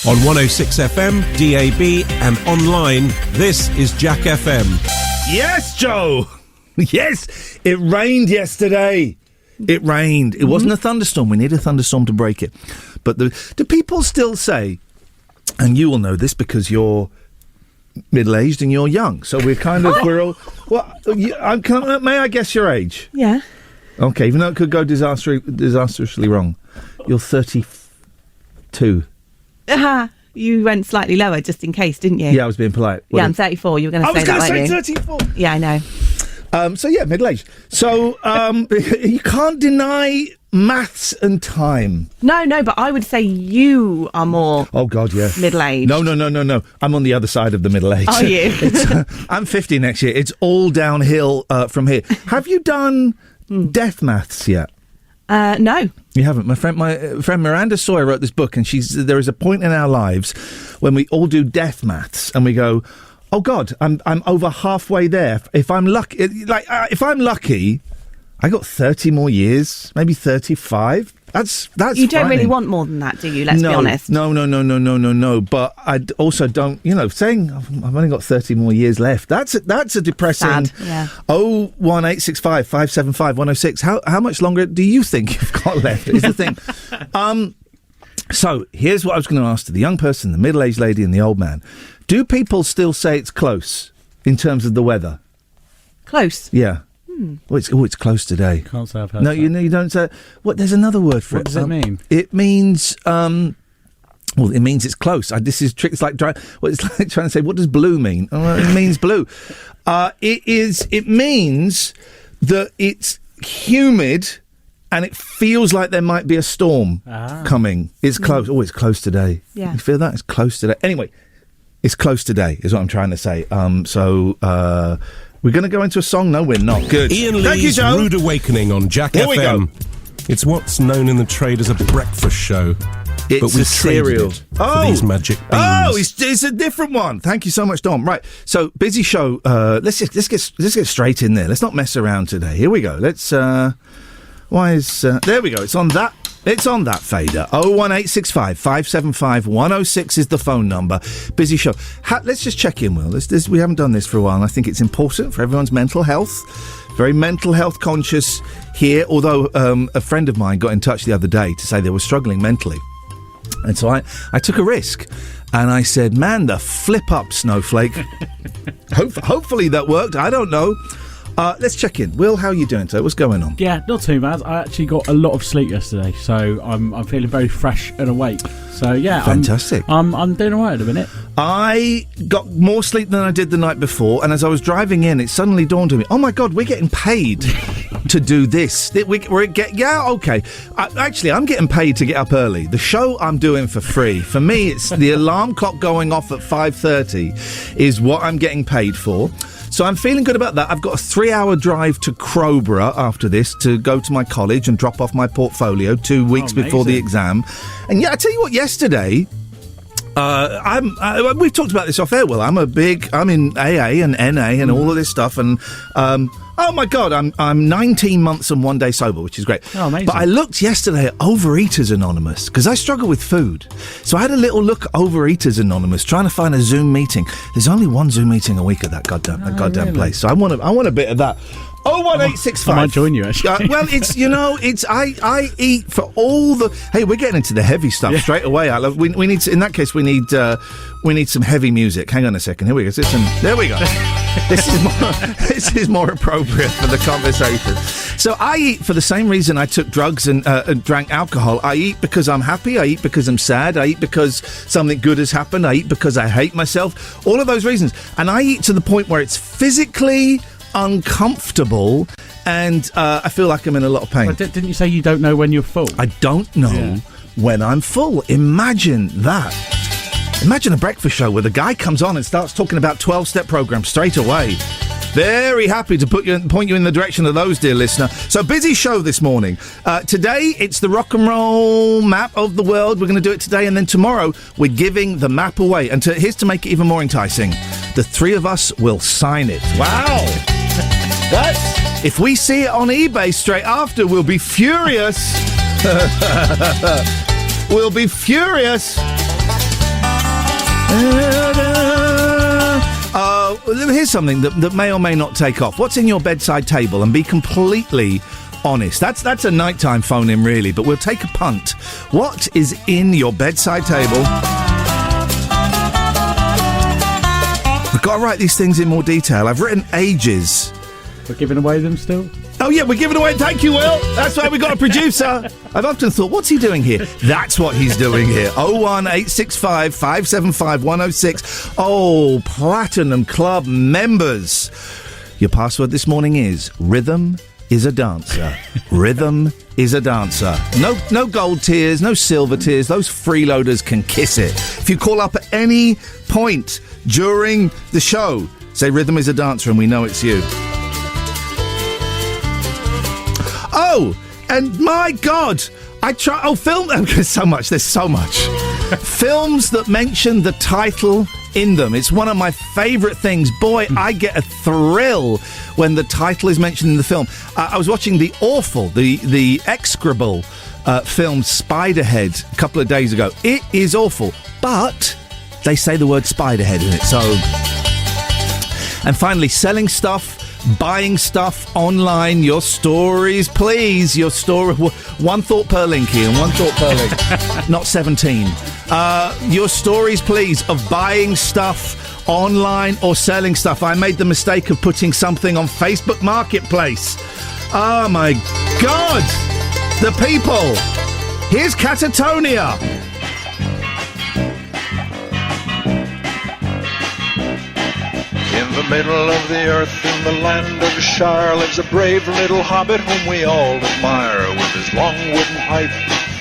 On 106 FM, DAB and online, this is Jack FM. Yes, Joe! Yes! It rained yesterday. It rained. It wasn't a thunderstorm. We need a thunderstorm to break it. But do people still say, and you will know this because you're middle-aged and you're young, so we're all... Well, may I guess your age? Yeah. Okay, even though it could go disastrously wrong. You're 32. You went slightly lower just in case, didn't you? Yeah, I was being polite. Yeah, I'm 34. You were going to say that, weren't you? I was going to say 34. Yeah, I know. So, yeah, middle-aged. So, you can't deny maths and time. No, but I would say you are more... Oh, God, yeah. Middle-aged. No. I'm on the other side of the middle age. Are you? I'm 50 next year. It's all downhill from here. Have you done death maths yet? No. You haven't. My friend Miranda Sawyer wrote this book, and there is a point in our lives when we all do death maths, and we go, "Oh God, I'm over halfway there. If I'm lucky, if I'm lucky, I got 30 more years, maybe 35. That's you don't really want more than that, do you? Let's be honest. No. But I also don't. Saying I've only got 30 more years left. That's a depressing. Sad. Yeah. 01865 575 106. How much longer do you think you've got left? Is the thing. So here's what I was going to ask to the young person, the middle-aged lady, and the old man. Do people still say it's close in terms of the weather? Close. Yeah. It's close today. Can't say I've heard No, that. you don't say... What? There's another word for it. What does it mean? It means... well, it means it's close. This is trick. It's like it's like trying to say, what does blue mean? It means blue. It means that it's humid and it feels like there might be a storm coming. It's close. Oh, it's close today. Yeah. You feel that? It's close today. Anyway, it's close today is what I'm trying to say. We're going to go into a song? No, we're not. Good. Ian Thank Lee's you, Joe. Rude Awakening on Jack Here we FM. go. It's what's known in the trade as a breakfast show. It's but we've a cereal. traded it for these magic beans. Oh, it's a different one. Thank you so much, Dom. Right, so busy show. Let's get straight in there. Let's not mess around today. Here we go. Let's. There we go. It's on that. It's on that fader. 01865 575 106 is the phone number. Busy show. Let's just check in, Will. We haven't done this for a while, and I think it's important for everyone's mental health. Very mental health conscious here, although a friend of mine got in touch the other day to say they were struggling mentally. And so I took a risk, and I said, man, the flip up, snowflake. Hopefully that worked. I don't know. Let's check in. Will, how are you doing today? What's going on? Yeah, not too bad. I actually got a lot of sleep yesterday, so I'm feeling very fresh and awake. So yeah, fantastic. I'm doing all right at the minute. I got more sleep than I did the night before, and as I was driving in, it suddenly dawned on me, oh my God, we're getting paid to do this. Okay. Actually, I'm getting paid to get up early. The show I'm doing for free. For me, it's the alarm clock going off at 5:30 is what I'm getting paid for. So I'm feeling good about that. I've got a 3-hour drive to Crowborough after this to go to my college and drop off my portfolio 2 weeks before the exam. And yeah, I tell you what, yesterday... we've talked about this off air, Will. I'm in AA and NA and all of this stuff, and oh my God, I'm 19 months and 1 day sober, which is great. Oh, amazing. But I looked yesterday at Overeaters Anonymous because I struggle with food, so I had a little look at Overeaters Anonymous, trying to find a Zoom meeting. There's only one Zoom meeting a week at that goddamn really? place, so I want a bit of that. 01865. I might join you, actually. Well, I eat for all the... Hey, we're getting into the heavy stuff straight away. We need to, in that case, we need some heavy music. Hang on a second. Here we go. There we go. This is more appropriate for the conversation. So I eat for the same reason I took drugs and drank alcohol. I eat because I'm happy. I eat because I'm sad. I eat because something good has happened. I eat because I hate myself. All of those reasons. And I eat to the point where it's physically uncomfortable, and I feel like I'm in a lot of pain. Well, didn't you say you don't know when you're full? I don't know when I'm full. Imagine that. Imagine a breakfast show where the guy comes on and starts talking about 12-step programs straight away. Very happy to point you in the direction of those, dear listener. So, busy show this morning. Today, it's the rock and roll map of the world. We're going to do it today, and then tomorrow, we're giving the map away. And here's to make it even more enticing. The three of us will sign it. Wow! If we see it on eBay straight after, we'll be furious. We'll be furious. Here's something that may or may not take off. What's in your bedside table? And be completely honest. That's a nighttime phone in, really, but we'll take a punt. What is in your bedside table? I've got to write these things in more detail. I've written ages. We're giving away them still? Oh, yeah, we're giving away. Thank you, Will. That's why we got a producer. I've often thought, what's he doing here? That's what he's doing here. 01865 575 106. Oh, Platinum Club members. Your password this morning is Rhythm is a Dancer. Rhythm is a Dancer. No gold tiers, no silver tiers. Those freeloaders can kiss it. If you call up at any point during the show, say Rhythm is a Dancer and we know it's you. Oh, and my God, film. There's so much. Films that mention the title in them. It's one of my favourite things. Boy, I get a thrill when the title is mentioned in the film. I was watching the execrable film Spiderhead a couple of days ago. It is awful, but they say the word Spiderhead in it. So, and finally, selling stuff. Buying stuff online, your stories, please. Your story, one thought per link, Ian, one thought per link. Not 17. Your stories, please, of buying stuff online or selling stuff. I made the mistake of putting something on Facebook Marketplace. Oh, my God. The people. Here's Catatonia. In the middle of the earth, in the land of Shire, lives a brave little hobbit whom we all admire. With his long wooden pipe,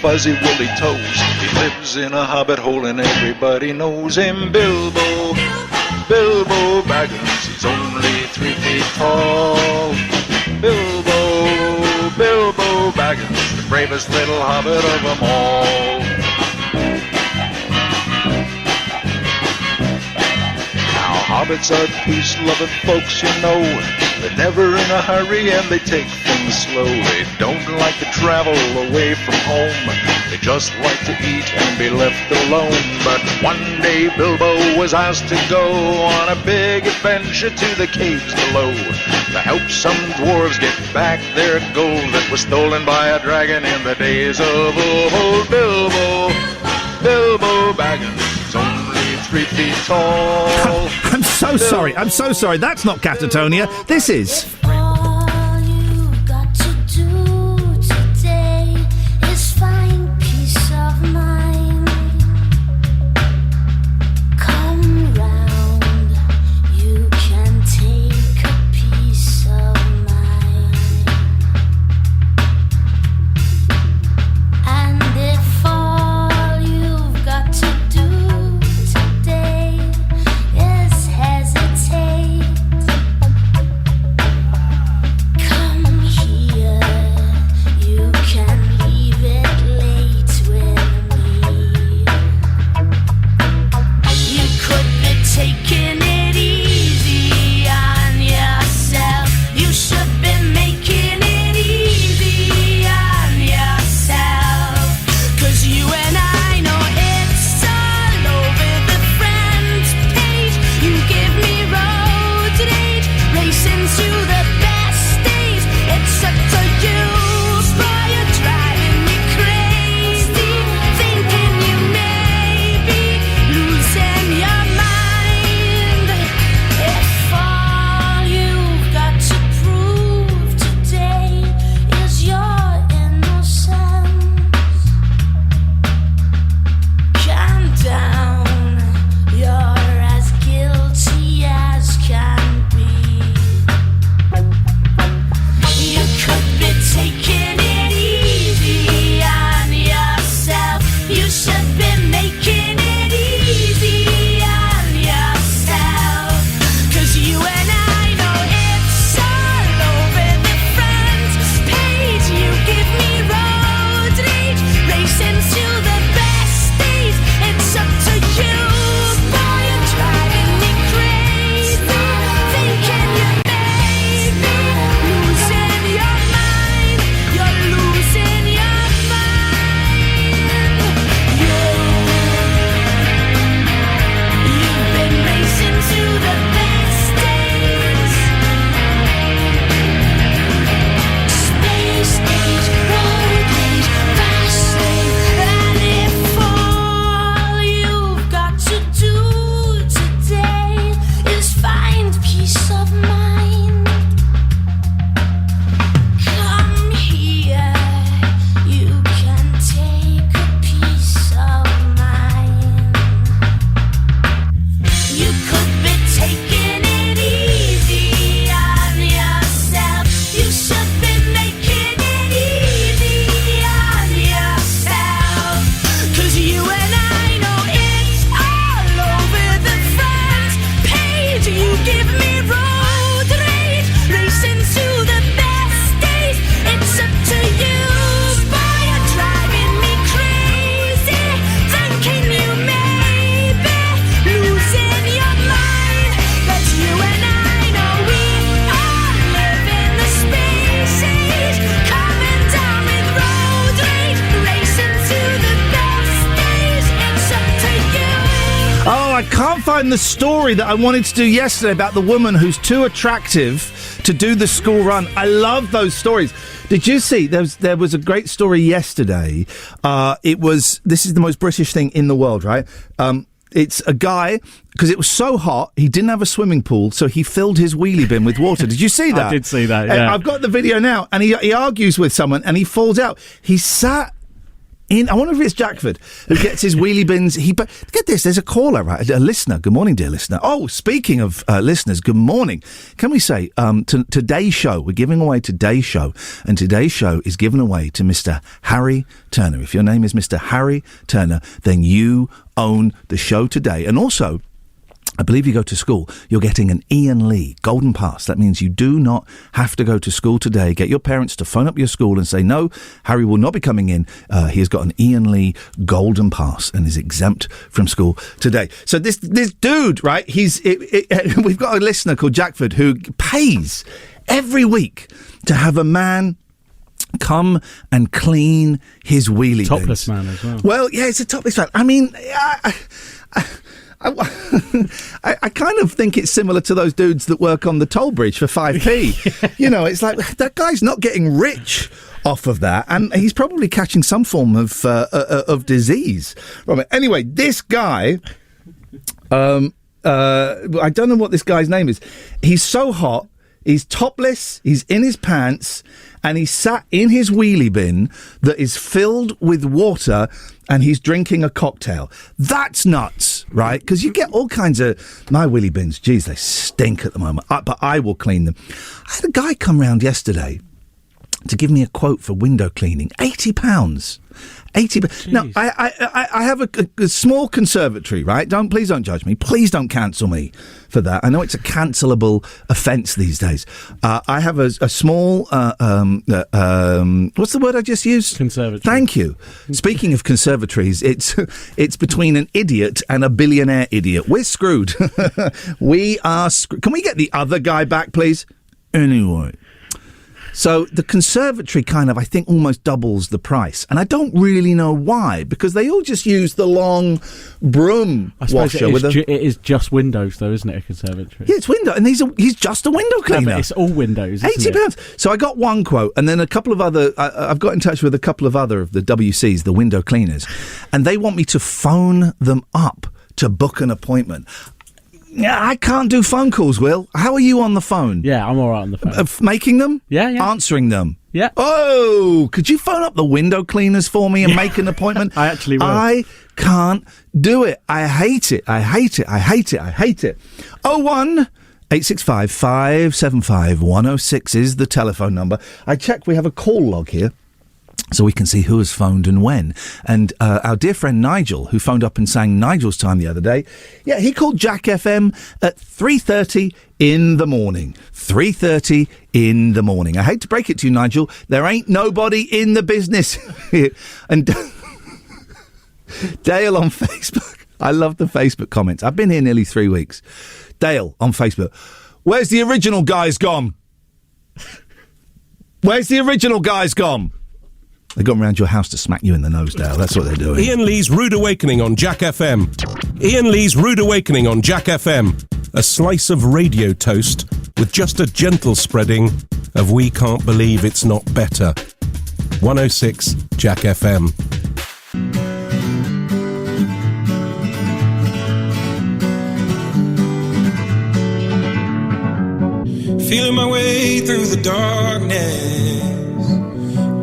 fuzzy woolly toes, he lives in a hobbit hole and everybody knows him. Bilbo Baggins, he's only 3 feet tall. Bilbo Baggins, the bravest little hobbit of them all. Hobbits are peace-loving folks, you know. They're never in a hurry and they take things slow. They don't like to travel away from home. They just like to eat and be left alone. But one day Bilbo was asked to go on a big adventure to the caves below to help some dwarves get back their gold that was stolen by a dragon in the days of old. Bilbo Baggins, 3 feet tall. I'm so sorry. That's not Catatonia. This is. All you got to do today is find peace of mind. Come round, you can take a piece of mine. And if all you've got to do today is hesitate, I can't find the story that I wanted to do yesterday about the woman who's too attractive to do the school run. I love those stories. Did you see? There was a great story yesterday. This is the most British thing in the world, right? It's a guy, because it was so hot, he didn't have a swimming pool, so he filled his wheelie bin with water. Did you see that? I did see that, yeah. I've got the video now, and he argues with someone, and he falls out. He sat in, I wonder if it's Jackford, who gets his wheelie bins. But get this, there's a caller, right? A listener. Good morning, dear listener. Oh, speaking of listeners, good morning. Can we say, today's show, we're giving away today's show, and today's show is given away to Mr. Harry Turner. If your name is Mr. Harry Turner, then you own the show today. And also, I believe you go to school, you're getting an Iain Lee Golden Pass. That means you do not have to go to school today. Get your parents to phone up your school and say, no, Harry will not be coming in. He has got an Iain Lee Golden Pass and is exempt from school today. So this dude, right, we've got a listener called Jackford who pays every week to have a man come and clean his wheelie bins. Topless man as well. Well, yeah, it's a topless man. I mean, I kind of think it's similar to those dudes that work on the toll bridge for 5p. You know, it's like that guy's not getting rich off of that, and he's probably catching some form of disease from it. Anyway, this guy, I don't know what this guy's name is. He's so hot. He's topless, he's in his pants, and he's sat in his wheelie bin that is filled with water, and he's drinking a cocktail. That's nuts, right? Because you get all kinds of... My wheelie bins, geez, they stink at the moment, but I will clean them. I had a guy come round yesterday to give me a quote for window cleaning. £80. Now, I have a small conservatory, right? Please don't judge me. Please don't cancel me for that. I know it's a cancelable offence these days. I have a small, what's the word I just used? Conservatory. Thank you. Speaking of conservatories, it's between an idiot and a billionaire idiot. We're screwed. We are screwed. Can we get the other guy back, please? Anyway. So the conservatory kind of, I think, almost doubles the price. And I don't really know why, because they all just use the long broom washer. It is just windows, though, isn't it, a conservatory? Yeah, it's window. And he's just a window cleaner. No, but it's all windows, isn't £80. So I got one quote, and then a couple of other... I've got in touch with a couple of other of the WCs, the window cleaners, and they want me to phone them up to book an appointment. Yeah, I can't do phone calls, Will. How are you on the phone? Yeah, I'm all right on the phone. Making them? Yeah. Answering them? Yeah. Oh, could you phone up the window cleaners for me and make an appointment? I actually will. I can't do it. I hate it. 01 865 575 106 is the telephone number. I checked, we have a call log here, so we can see who has phoned and when. And our dear friend Nigel, who phoned up and sang Nigel's Time the other day, yeah, he called Jack FM at 3:30 in the morning. 3:30 in the morning. I hate to break it to you, Nigel, there ain't nobody in the business. And Dale on Facebook. I love the Facebook comments. I've been here nearly 3 weeks. Dale on Facebook. Where's the original guys gone? Where's the original guys gone? They've gone round your house to smack you in the nose, Dale. That's what they're doing. Iain Lee's Rude Awakening on Jack FM. Iain Lee's Rude Awakening on Jack FM. A slice of radio toast with just a gentle spreading of We Can't Believe It's Not Better. 106 Jack FM. Feeling my way through the darkness,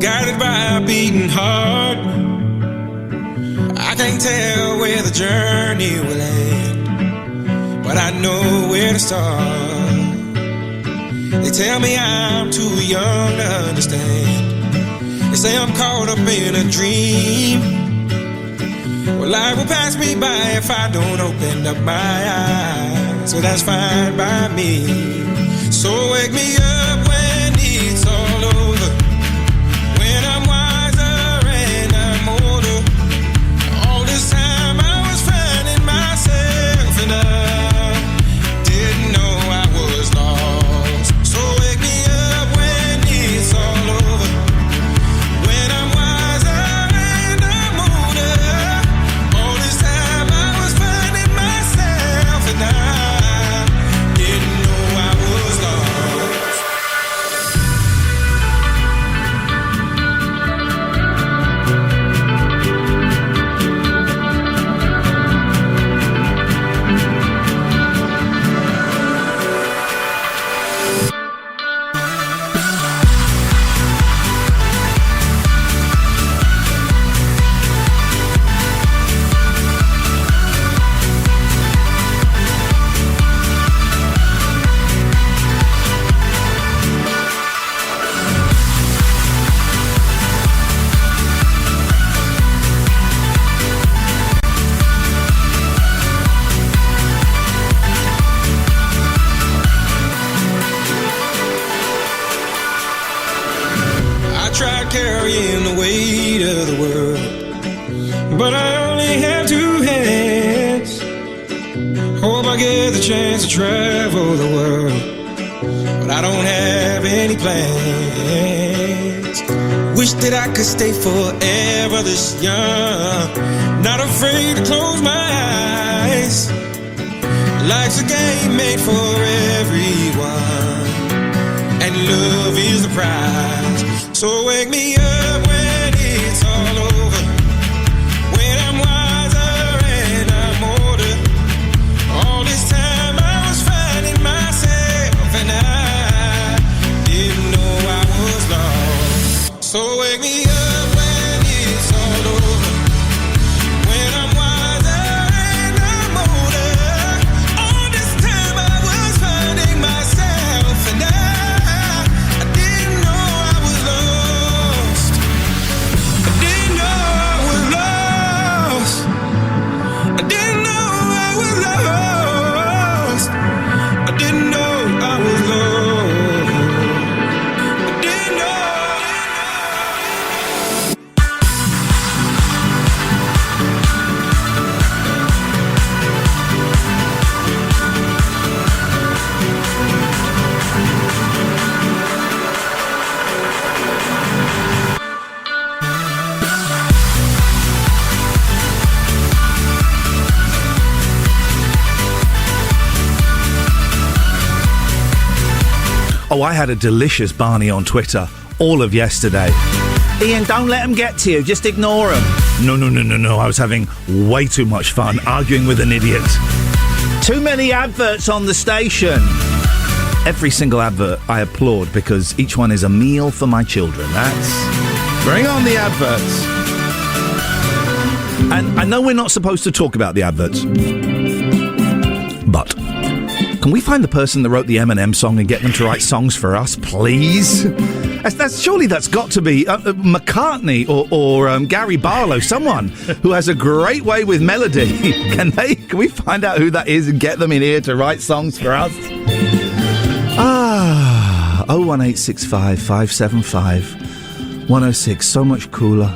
guided by a beating heart. I can't tell where the journey will end, but I know where to start. They tell me I'm too young to understand. They say I'm caught up in a dream. Well, life will pass me by if I don't open up my eyes, so that's fine by me. So wake me up when it's all over, when I'm wiser and I'm older. All this time I was finding myself and I didn't know I was lost. So wake me up when it's all over, when I'm wiser and I'm older. All this time I was finding myself the weight of the world. But I only have 2 hands. Hope I get the chance to travel the world, but I don't have any plans. Wish that I could stay forever this young, not afraid to close my eyes. Life's a game made for everyone, and love is the prize. So wake me up when it's all over, when I'm wiser and I'm older. All this time I was finding myself, and I didn't know I was lost. So wake me up when it's all over, when I'm wiser and I'm older. All this time I was finding myself, and I didn't know I was lost. I didn't know I was lost. I didn't know I was lost. I didn't know I was lost. I didn't know. Oh, I had a delicious Barney on Twitter all of yesterday. Iain, don't let them get to you. Just ignore them. No. I was having way too much fun arguing with an idiot. Too many adverts on the station. Every single advert I applaud because each one is a meal for my children. Bring on the adverts. And I know we're not supposed to talk about the adverts, but can we find the person that wrote the Eminem song and get them to write songs for us, please? Surely that's got to be McCartney or Gary Barlow, someone who has a great way with melody. Can we find out who that is and get them in here to write songs for us? 01865 575 106. So much cooler.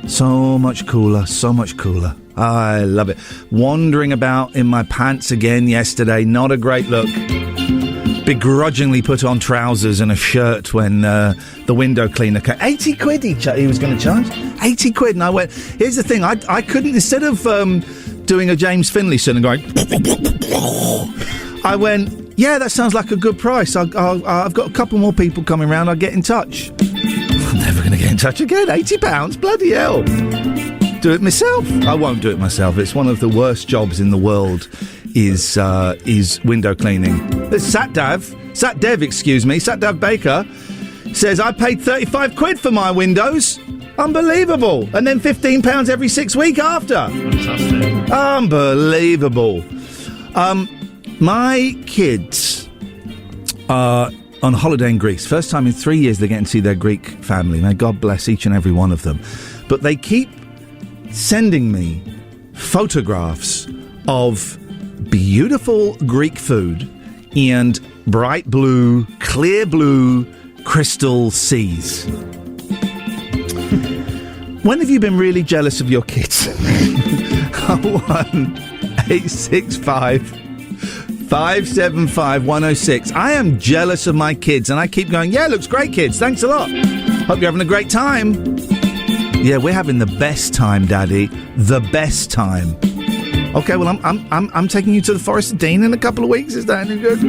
So much cooler. So much cooler. I love it. Wandering about in my pants again yesterday. Not a great look. Begrudgingly put on trousers and a shirt when the window cleaner came. 80 quid he was going to charge. 80 quid. And I went, here's the thing. I couldn't, instead of doing a James Finlayson and going, I went, yeah, that sounds like a good price. I've got a couple more people coming round. I'll get in touch. I'm never going to get in touch again. £80? Bloody hell. Do it myself. I won't do it myself. It's one of the worst jobs in the world. Is window cleaning. Satdev Baker says I paid 35 quid for my windows. Unbelievable. And then £15 every 6 weeks after. Fantastic. Unbelievable. My kids are on holiday in Greece. First time in 3 years they're getting to see their Greek family. May God bless each and every one of them. But they keep sending me photographs of beautiful Greek food and bright blue, clear blue, crystal seas. When have you been really jealous of your kids? 01865 575 106. I am jealous of my kids and I keep going, yeah, looks great, kids. Thanks a lot. Hope you're having a great time. Yeah, we're having the best time, Daddy. The best time. Okay, well, I'm taking you to the Forest of Dean in a couple of weeks. Is that any good?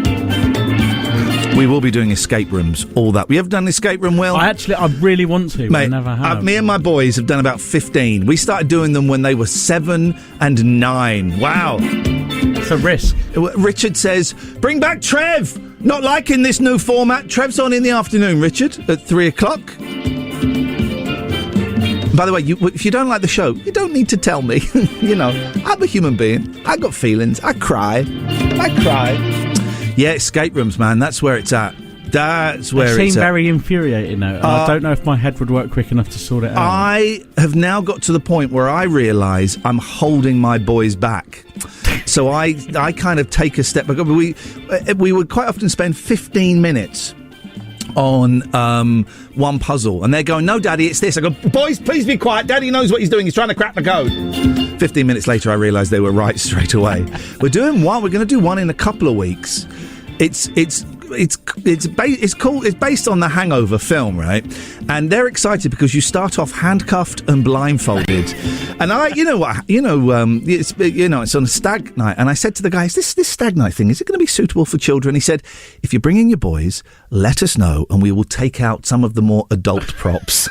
We will be doing escape rooms, all that. We ever done an escape room, Will? I really want to, but Mate, I never have. Me and my boys have done about 15. We started doing them when they were 7 and 9. Wow. It's a risk. Richard says, bring back Trev. Not liking this new format. Trev's on in the afternoon, Richard, at 3 o'clock. By the way, if you don't like the show, you don't need to tell me. You know, I'm a human being. I got feelings. I cry. Yeah, escape rooms, man. That's where it's at. That's where it's at. It seemed very infuriating, though. I don't know if my head would work quick enough to sort it out. I have now got to the point where I realise I'm holding my boys back. So I kind of take a step back. We would quite often spend 15 minutes on one puzzle, and they're going, "No, Daddy, it's this." I go, "Boys, please be quiet. Daddy knows what he's doing. He's trying to crack the code." 15 minutes later, I realised they were right straight away. We're doing one. We're going to do one in a couple of weeks. It's based on the Hangover film, right? And they're excited because you start off handcuffed and blindfolded. And it's on a stag night. And I said to the guys, this stag night thing, is it going to be suitable for children? He said, if you're bringing your boys, let us know and we will take out some of the more adult props.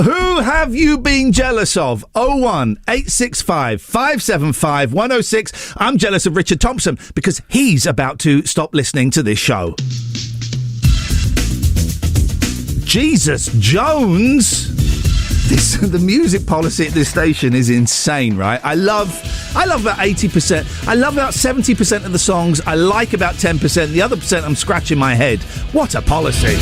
Who have you been jealous of? 01865 575 106. I'm jealous of Richard Thompson because he's about to stop listening to this show. Jesus Jones! The music policy at this station is insane, right? I love about 80%. I love about 70% of the songs. I like about 10%. The other percent, I'm scratching my head. What a policy!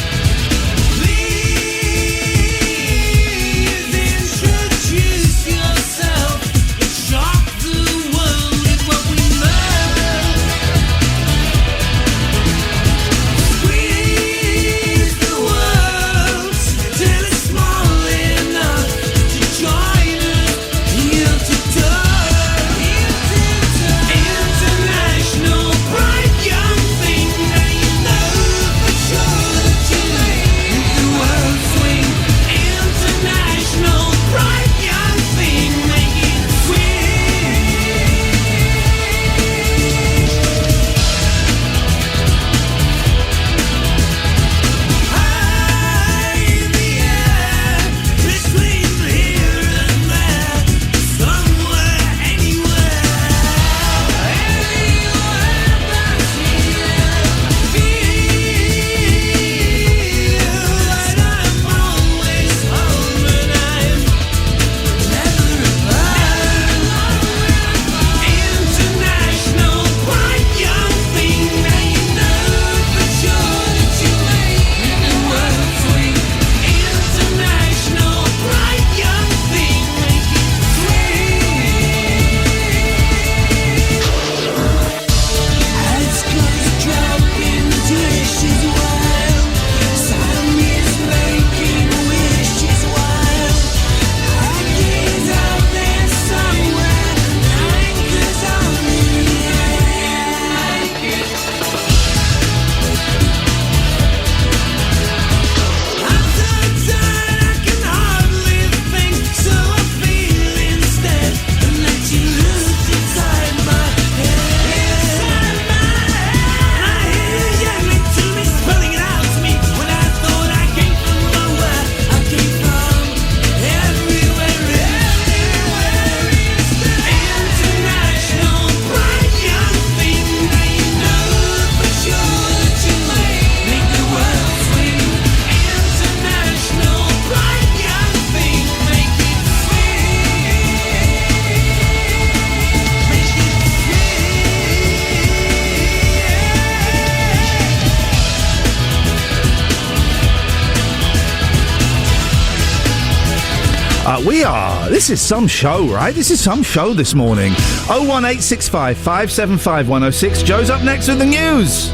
This is some show, right? This is some show this morning. 01865 575 106. Joe's up next with the news.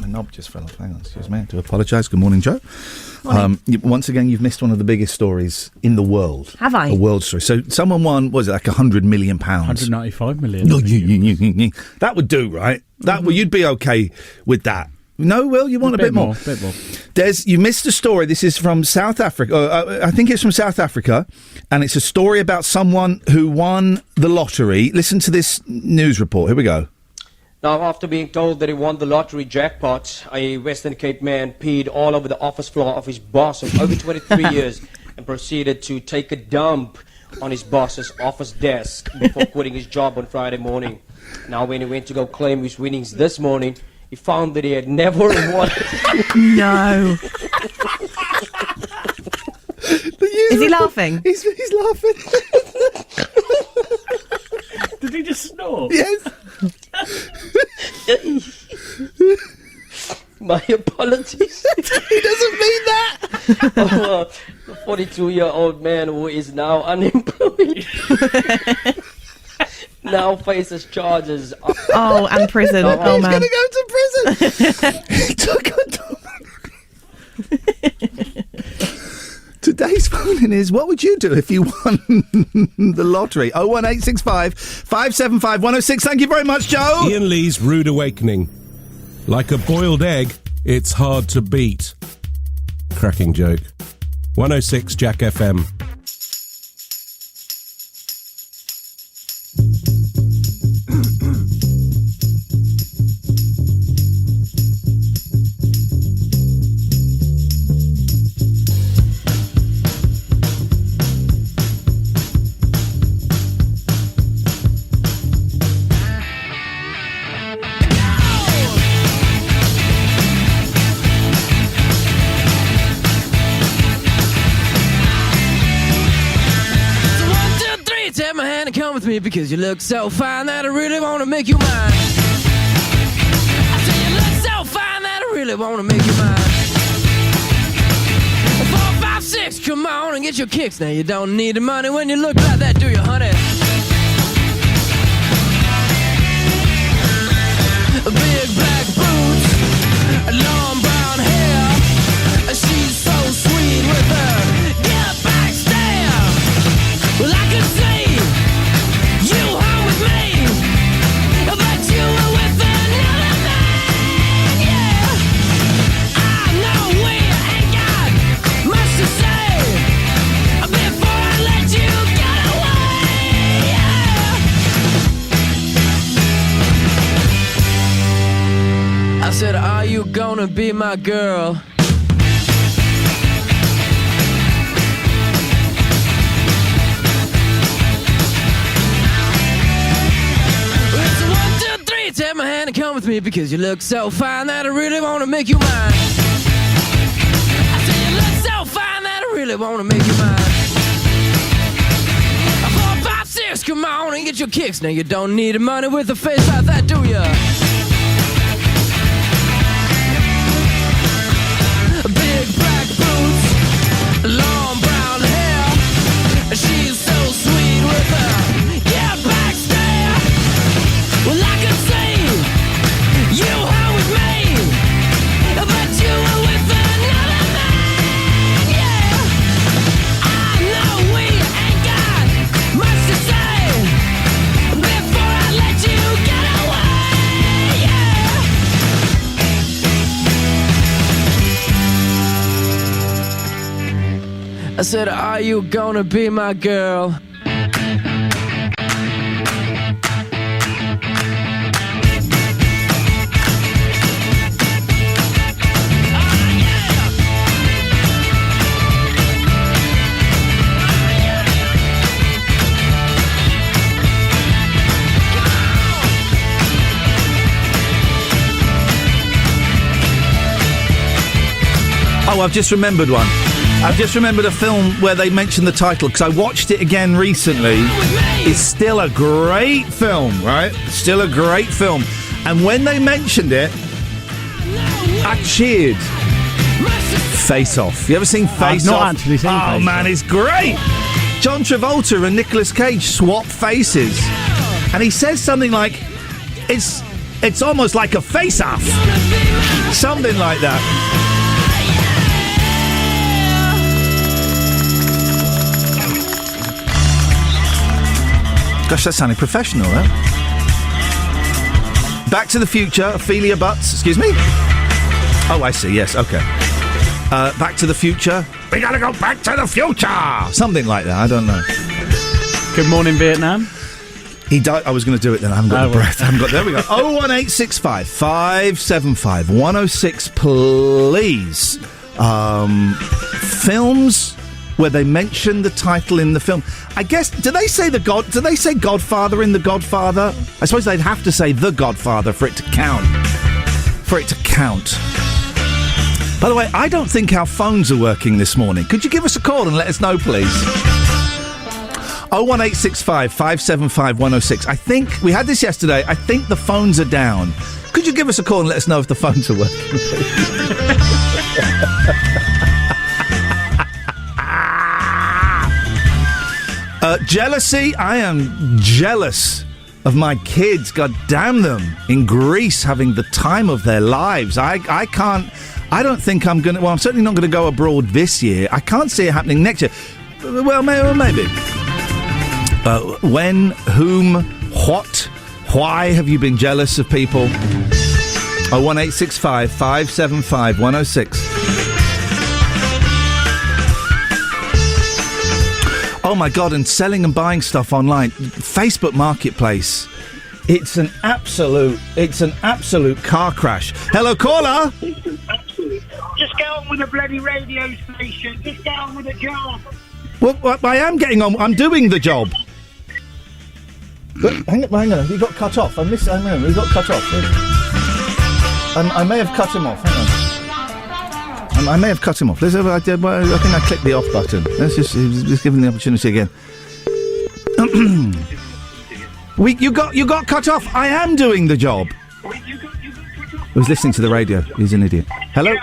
My knob just fell off. Hang on, excuse me. I have to apologise. Good morning, Joe. Once again, you've missed one of the biggest stories in the world. Have I? A world story. So someone won, was it like £100 million? 195 million. That would do, right? You'd be okay with that. No, Will, you want a bit more? Bit more. You missed a story. This is from South Africa. I think it's from South Africa, and it's a story about someone who won the lottery. Listen to this news report. Here we go. Now, after being told that he won the lottery jackpot, a Western Cape man peed all over the office floor of his boss of over 23 years and proceeded to take a dump on his boss's office desk before quitting his job on Friday morning. Now, when he went to go claim his winnings this morning, he found that he had never won. No. Is he laughing? He's laughing. Did he just snort? Yes. My apologies. He doesn't mean that. The 42-year-old man who is now unemployed now faces charges. And prison. He's man. going to go to prison. He took a Today's phone-in is, what would you do if you won the lottery? 01865 575 106. Thank you very much, Joe. Iain Lee's Rude Awakening. Like a boiled egg, it's hard to beat. Cracking joke. 106 Jack FM. Take my hand and come with me because you look so fine that I really want to make you mine. I say you look so fine that I really want to make you mine. 4, 5, 6, come on and get your kicks. Now you don't need the money when you look like that, do you, honey? Big black boots, long brown hair. She's so sweet with her get back stare. Well, I can see you home with me, but you were with another man, yeah. I know we ain't got much to say before I let you get away, yeah. I said, are you gonna be my girl? Take my hand and come with me because you look so fine that I really want to make you mine. I say you look so fine that I really want to make you mine. 4, 5, 6, come on and get your kicks. Now you don't need the money with a face like that, do ya? Big black boots, long brown hair. She's so sweet with her get back stare. Well, I can see you home with me, but you were with another man, yeah. I know we ain't got much to say before I let you get away, yeah. I said, are you gonna be my girl? Oh, I've just remembered one. I've just remembered a film where they mentioned the title because I watched it again recently. It's still a great film, right? Still a great film. And when they mentioned it, I cheered. Face Off. You ever seen Face Off? I've not actually seen Face Off. Oh, man, it's great. John Travolta and Nicolas Cage swap faces. And he says something like, it's almost like a face-off. Something like that. Gosh, that sounded professional, that. Back to the Future, Ophelia Butts. Excuse me? Oh, I see, yes, okay. Back to the Future. We gotta go back to the future! Something like that, I don't know. Good Morning Vietnam. He died. I was going to do it then. I haven't got the breath. I haven't got. There we go. 01865 575 106, please. Films where they mention the title in the film. I guess, do they say Godfather in The Godfather? I suppose they'd have to say The Godfather for it to count. By the way, I don't think our phones are working this morning. Could you give us a call and let us know, please? 01865 575 106. I think, we had this yesterday, I think the phones are down. Could you give us a call and let us know if the phones are working, Jealousy, I am jealous of my kids, God damn them, in Greece having the time of their lives. I don't think I'm going to... Well, I'm certainly not going to go abroad this year. I can't see it happening next year. Well, maybe. When, whom, what, why have you been jealous of people? 01865 575 106. Oh my God, and selling and buying stuff online. Facebook Marketplace. It's an absolute car crash. Hello, caller. Just get on with the bloody radio station. Just get on with the job. Well, I am getting on. I'm doing the job. But, hang on. He got cut off. He got cut off. I may have cut him off. Hang on. I may have cut him off. I think I clicked the off button. Let's just give him the opportunity again. You got cut off. I am doing the job. I was listening to the radio. He's an idiot. Hello.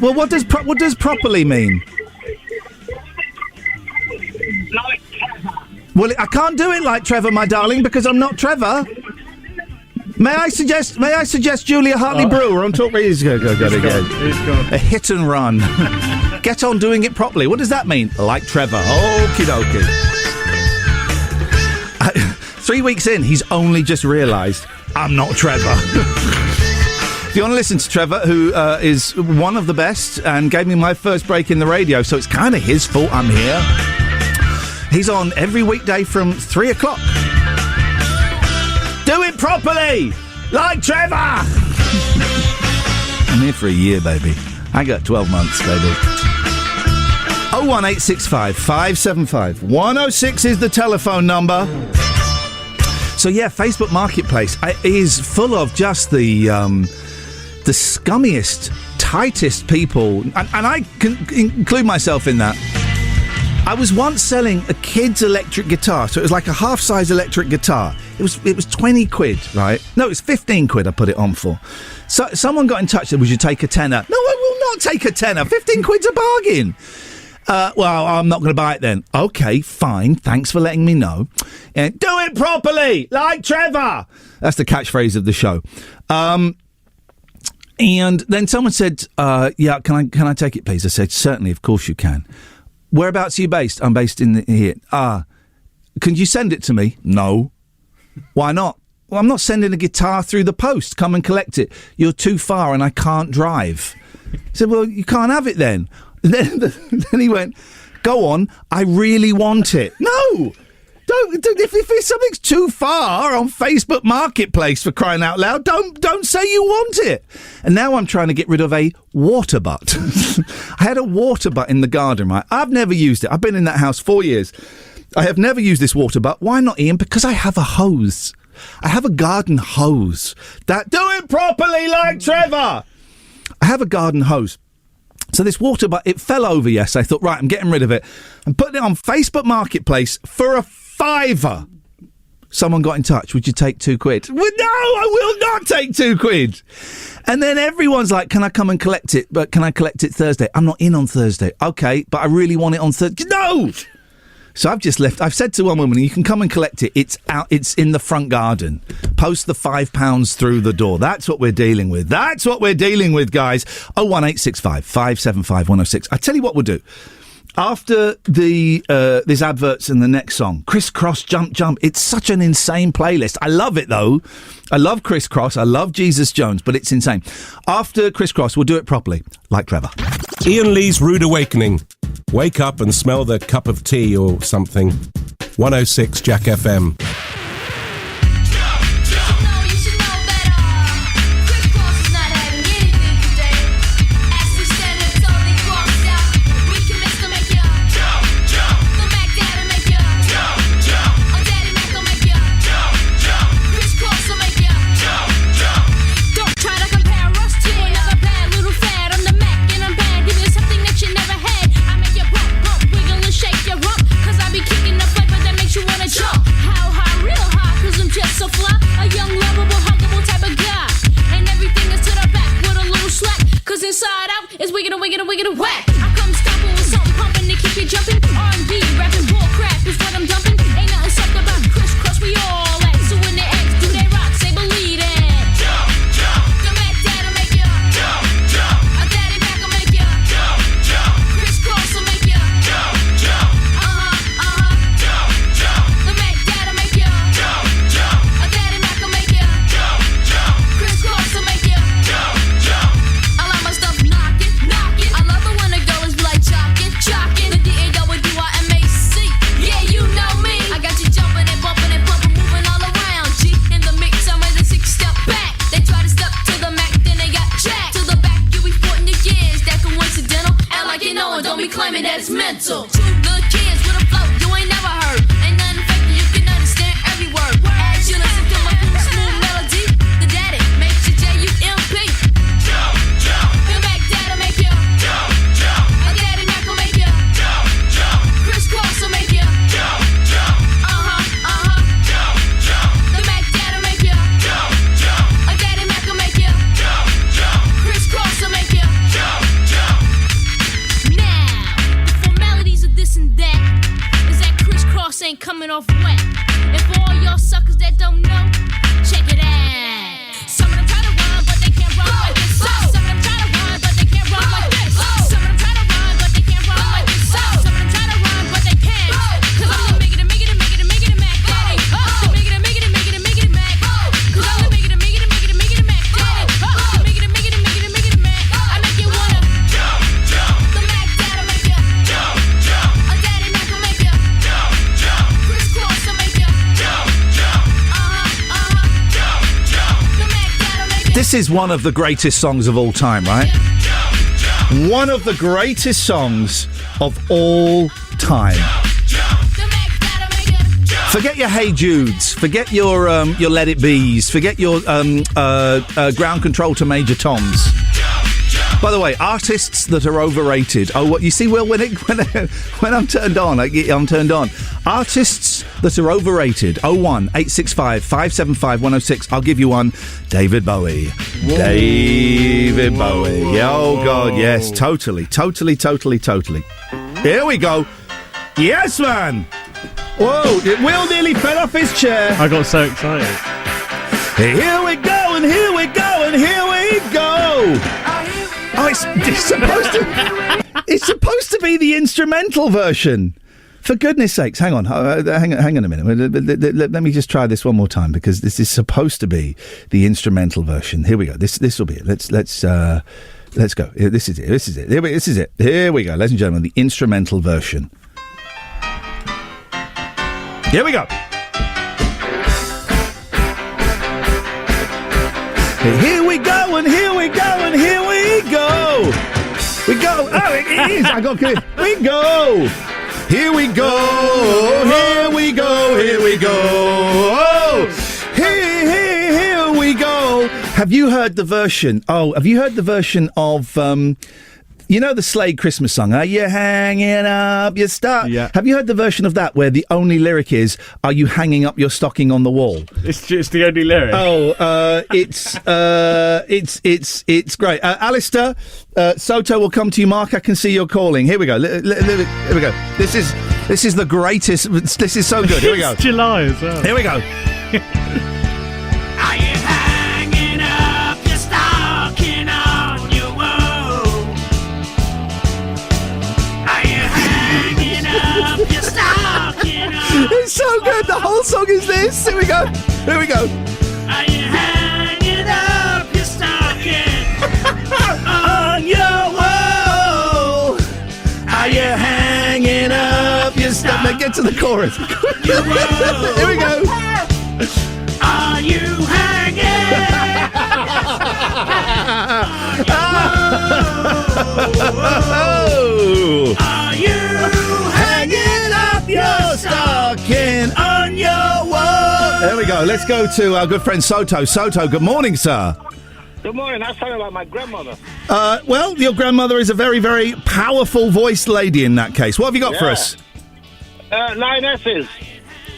Well, what does properly mean? Like Trevor. Well, I can't do it like Trevor, my darling, because I'm not Trevor. May I suggest Julia Hartley-Brewer on Talk Radio? Go. A hit and run. Get on doing it properly. What does that mean? Like Trevor. Okie dokie. 3 weeks in, he's only just realised I'm not Trevor. If you want to listen to Trevor, who is one of the best and gave me my first break in the radio, so it's kind of his fault I'm here. He's on every weekday from 3 o'clock. Do it properly! Like Trevor! I'm here for a year, baby. I got 12 months, baby. 01865 575 106 is the telephone number. So, yeah, Facebook Marketplace is full of just the scummiest, tightest people. And I can include myself in that. I was once selling a kid's electric guitar, so it was like a half-size electric guitar. It was 20 quid, right? No, it was 15 quid I put it on for. So someone got in touch and said, would you take a tenner? No, I will not take a tenner. 15 quid's a bargain. Well, I'm not going to buy it then. Okay, fine. Thanks for letting me know. And do it properly, like Trevor. That's the catchphrase of the show. And then someone said, yeah, can I take it, please? I said, certainly, of course you can. Whereabouts are you based? I'm based in here. Can you send it to me? No. Why not? Well, I'm not sending a guitar through the post. Come and collect it. You're too far and I can't drive. I said, well, you can't have it then. Then he went, go on, I really want it. No! Don't if something's too far on Facebook Marketplace, for crying out loud, don't say you want it. And now I'm trying to get rid of a water butt. I had a water butt in the garden, right? I've never used it. I've been in that house 4 years. I have never used this water butt. Why not, Ian? Because I have a hose. I have a garden hose. Do it properly, like Trevor. I have a garden hose. So this water butt, it fell over, yes. I thought, right, I'm getting rid of it. I'm putting it on Facebook Marketplace for a £5. Someone got in touch. Would you take 2 quid? Well, no, I will not take 2 quid. And then everyone's like, can I come and collect it? But can I collect it Thursday? I'm not in on Thursday. Okay, but I really want it on Thursday. No! So I've just left. I've said to one woman, you can come and collect it. It's out. It's in the front garden. Post the £5 through the door. That's what we're dealing with. That's what we're dealing with, guys. 01865 575 106. I tell you what we'll do. After these adverts and the next song, Criss Cross Jump Jump. It's such an insane playlist. I love it, though. I love Criss Cross. I love Jesus Jones, but it's insane. After Criss Cross, we'll do it properly, like Trevor. Iain Lee's Rude Awakening. Wake up and smell the cup of tea or something. 106 Jack FM. Inside out is wiggin' whack. I come stomping with something pumping to keep you jumping. R&B, rapping bull crap is what I'm dumping. Ain't nothing soft about Criss Cross, we all wet. And for all y'all suckers that don't know, check it out. Some of them try to rhyme, but they can't rhyme like this. Some of them try to rhyme, but they can't rhyme like this. Some of them try to rhyme, but they can't rhyme like this. Some of them try to rhyme, but they can't. Cause I'm the Miggity, Miggity, Miggity, Miggity Mac Daddy. The Miggity, Miggity, Miggity, Miggity Mac. Cause I'm the Miggity, Miggity, Miggity, Miggity Mac Daddy. The Miggity, Miggity, Miggity, Miggity Mac. I make you wanna jump, jump. The Mac Daddy make you jump, jump. A Daddy Mac will make you jump, jump. Chris Cross will make you jump, jump. Jump, jump. The Mac Daddy make you. This is one of the greatest songs of all time, right? One of the greatest songs of all time. Forget your Hey Judes, forget your Let It Be's, forget your Ground Control to Major Toms. By the way, artists that are overrated. Oh, what you see, Will, when I'm turned on, I'm turned on. Artists that are overrated. 01865 I'll give you one. David Bowie. Whoa. David Bowie. Yeah, oh God, yes, totally. Here we go. Yes, man. Whoa, Will nearly fell off his chair. I got so excited. Here we go, and here we go, and here we go. Oh, it's supposed to be the instrumental version. For goodness sakes, hang on a minute. Let me just try this one more time, because this is supposed to be the instrumental version. Here we go. This will be it. Let's go. This is it. Here we go, ladies and gentlemen. The instrumental version. Here we go. Here we go, and here we go, and here we go. We go. Oh, it is. I got good. We go. Here we go. Here we go. Here we go. Oh, here we go. Have you heard the version? Oh, have you heard the version of you know the Slade Christmas song? Are you hanging up your stock? Yeah. Have you heard the version of that where the only lyric is, "Are you hanging up your stocking on the wall"? It's just the only lyric. Oh, it's great. Alistair, Soto will come to you. Mark, I can see you're calling. Here we go. Here we go. This is the greatest. This is so good. Here we go. It's July as well. Here we go. Are you hanging up your stocking on your wall? Are you hanging up your stocking on? It's so good. The whole song is this. Here we go. Here we go. Are you hanging up your stocking on your wall? Are you hanging up your stuff? Now get to the chorus. Here we go. Are you hanging? Are you hanging up your stocking on your wall? There we go. Let's go to our good friend Soto. Soto, good morning, sir. Good morning. I was talking about my grandmother. Well, your grandmother is a very, very powerful voiced lady in that case. What have you got for us? Lionesses.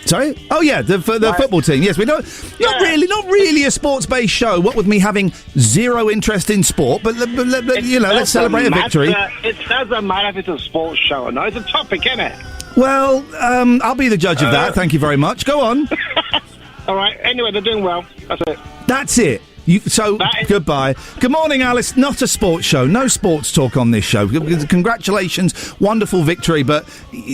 Sorry? Oh, yeah, the football team. Yes, we don't. Not really a sports-based show. What with me having zero interest in sport, but let's celebrate a victory. It doesn't matter if it's a sports show or not. It's a topic, isn't it? Well, I'll be the judge of that. Thank you very much. Go on. All right. Anyway, they're doing well. That's it. That's it. Goodbye. Good morning, Alice. Not a sports show. No sports talk on this show. Congratulations. Wonderful victory, but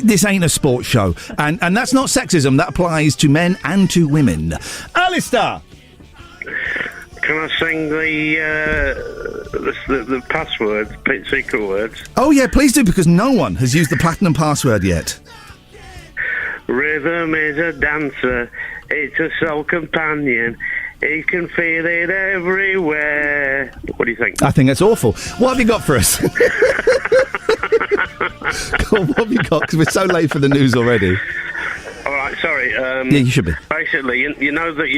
this ain't a sports show. And that's not sexism. That applies to men and to women. Alistair! Can I sing the passwords, secret words? Oh, yeah, please do, because no one has used the platinum password yet. Rhythm is a dancer. It's a soul companion. You can feel it everywhere. What do you think? I think that's awful. What have you got for us? What have you got? Because we're so late for the news already. All right, sorry. Yeah, you should be. Basically, you know that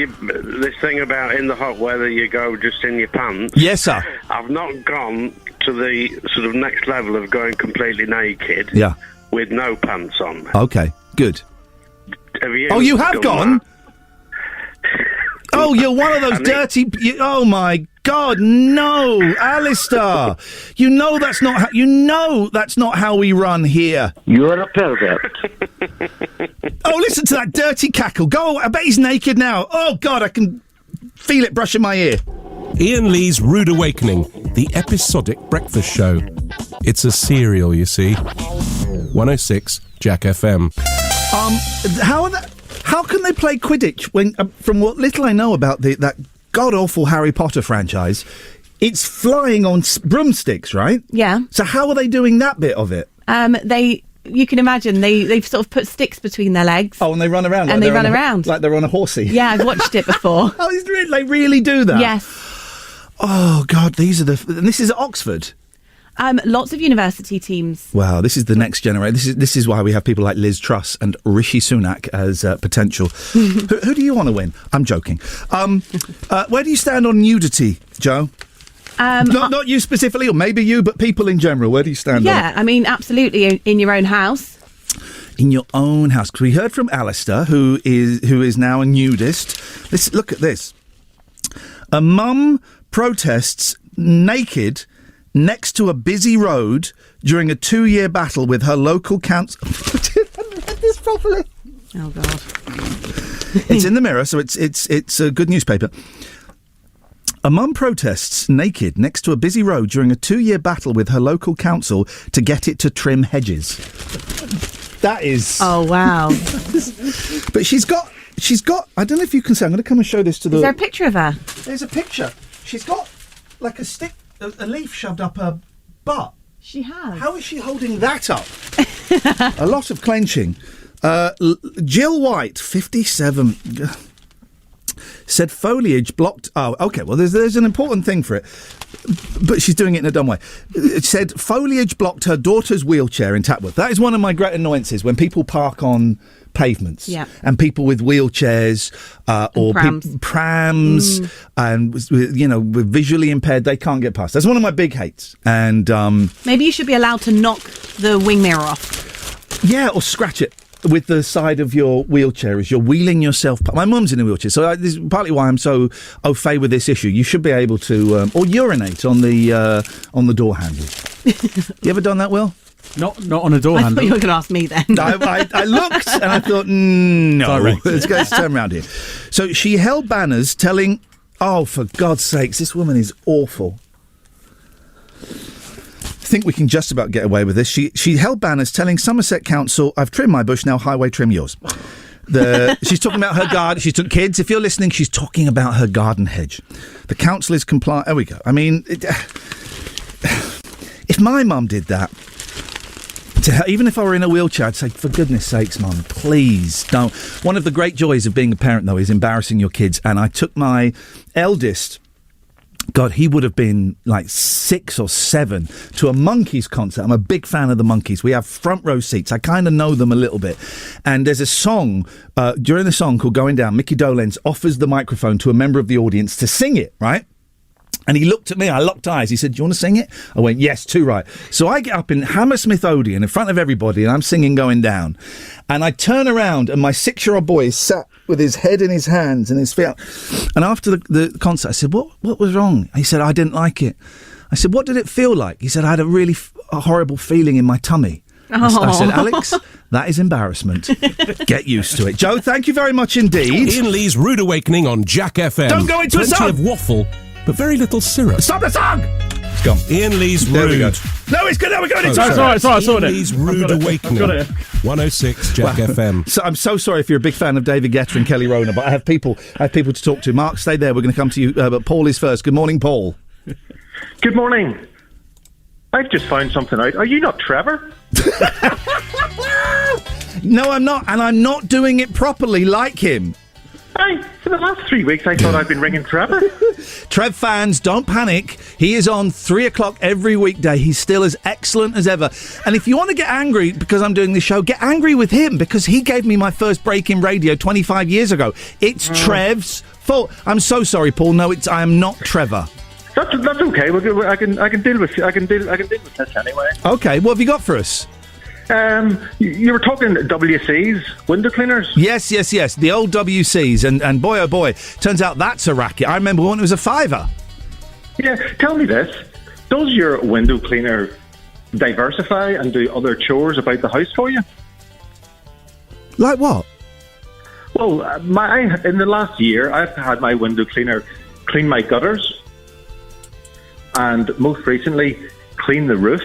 this thing about in the hot weather you go just in your pants? Yes, sir. I've not gone to the sort of next level of going completely naked. Yeah. With no pants on. Okay, good. Have you? Oh, you have gone? Oh, you're one of those dirty... oh, my God, no, Alistair. You know that's not how we run here. You're a pervert. Oh, listen to that dirty cackle. Go away. I bet he's naked now. Oh, God, I can feel it brushing my ear. Iain Lee's Rude Awakening, the episodic breakfast show. It's a serial, you see. 106 Jack FM. How can they play Quidditch when, from what little I know about that god-awful Harry Potter franchise, it's flying on broomsticks, right? Yeah. So how are they doing that bit of it? You can imagine they've sort of put sticks between their legs. Oh, and they run around. And they run around. Like they're on a horsey. Yeah, I've watched it before. Oh, they really do that? Yes. Oh, God, and this is at Oxford? Lots of university teams. Wow, this is the next generation. This is why we have people like Liz Truss and Rishi Sunak as potential. Who do you want to win? I'm joking. Where do you stand on nudity, Joe? Not you specifically, or maybe you, but people in general. Where do you stand on it? Yeah, I mean, absolutely, in your own house. In your own house. Because we heard from Alistair, who is now a nudist. Look at this. A mum protests naked next to a busy road during a 2-year battle with her local council. I read this properly. Oh, God. It's in the Mirror, so it's a good newspaper. A mum protests naked next to a busy road during a 2-year battle with her local council to get it to trim hedges. That is... Oh, wow. But she's got... I don't know if you can see. I'm going to come and show this to the... Is there a picture of her? There's a picture. She's got like a stick, a leaf shoved up her butt. She has. How is she holding that up? A lot of clenching. Jill White, 57, said foliage blocked... Oh, OK, well, there's an important thing for it. But she's doing it in a dumb way. It said foliage blocked her daughter's wheelchair in Tapworth. That is one of my great annoyances, when people park on pavements, and people with wheelchairs or prams and with visually impaired, they can't get past. That's one of my big hates. And maybe you should be allowed to knock the wing mirror off. Yeah, or scratch it with the side of your wheelchair as you're wheeling yourself. My mum's in a wheelchair, so this is partly why I'm so au fait with this issue. You should be able to or urinate on the door handle. You ever done that, Will? Not on a door I handle. thought you were going to ask me then. I looked and I thought, no. Let's turn around here. So she held banners telling... Oh, for God's sakes, this woman is awful. I think we can just about get away with this. She held banners telling Somerset Council, I've trimmed my bush, now highway trim yours. She's talking about her garden. She's took kids. If you're listening, she's talking about her garden hedge. The council is compliant. There we go. I mean, if my mum did that, even if I were in a wheelchair, I'd say, for goodness sakes, Mum, please don't. One of the great joys of being a parent, though, is embarrassing your kids. And I took my eldest, God, he would have been like 6 or 7, to a Monkees concert. I'm a big fan of the Monkees. We have front row seats. I kind of know them a little bit. And there's a song, during the song called Going Down, Mickey Dolenz offers the microphone to a member of the audience to sing it, right? And he looked at me, I locked eyes. He said, do you want to sing it? I went, yes, too right. So I get up in Hammersmith Odeon in front of everybody and I'm singing Going Down. And I turn around and my 6-year-old boy is sat with his head in his hands and his feet up. And after the concert, I said, what was wrong? He said, I didn't like it. I said, what did it feel like? He said, I had a really horrible feeling in my tummy. I said, Alex, that is embarrassment. Get used to it. Joe, thank you very much indeed. Iain Lee's Rude Awakening on Jack FM. Don't go into a song! Plenty of waffle, but very little syrup. Stop the song! It's gone. Iain Lee's There Rude. we go. No, it's good. Now we're going into It's all right. I sorted Iain it. Lee's Rude Awakening. 106 Jack FM. So I'm so sorry if you're a big fan of David Guetta and Kelly Rowland, but I have people to talk to. Mark, stay there. We're going to come to you, but Paul is first. Good morning, Paul. Good morning. I've just found something out. Are you not Trevor? No, I'm not, and I'm not doing it properly like him. For the last 3 weeks, I thought I'd been ringing Trevor. Trev fans, don't panic. He is on 3 o'clock every weekday. He's still as excellent as ever. And if you want to get angry because I'm doing this show, get angry with him because he gave me my first break in radio 25 years ago. It's Trev's fault. I'm so sorry, Paul. No, I am not Trevor. That's okay. I can deal with this anyway. Okay, what have you got for us? You were talking WCs, window cleaners. Yes. The old WCs, and boy, oh boy, turns out that's a racket. I remember when it was a £5. Yeah, tell me this. Does your window cleaner diversify and do other chores about the house for you? Like what? Well, in the last year, I've had my window cleaner clean my gutters and most recently clean the roof.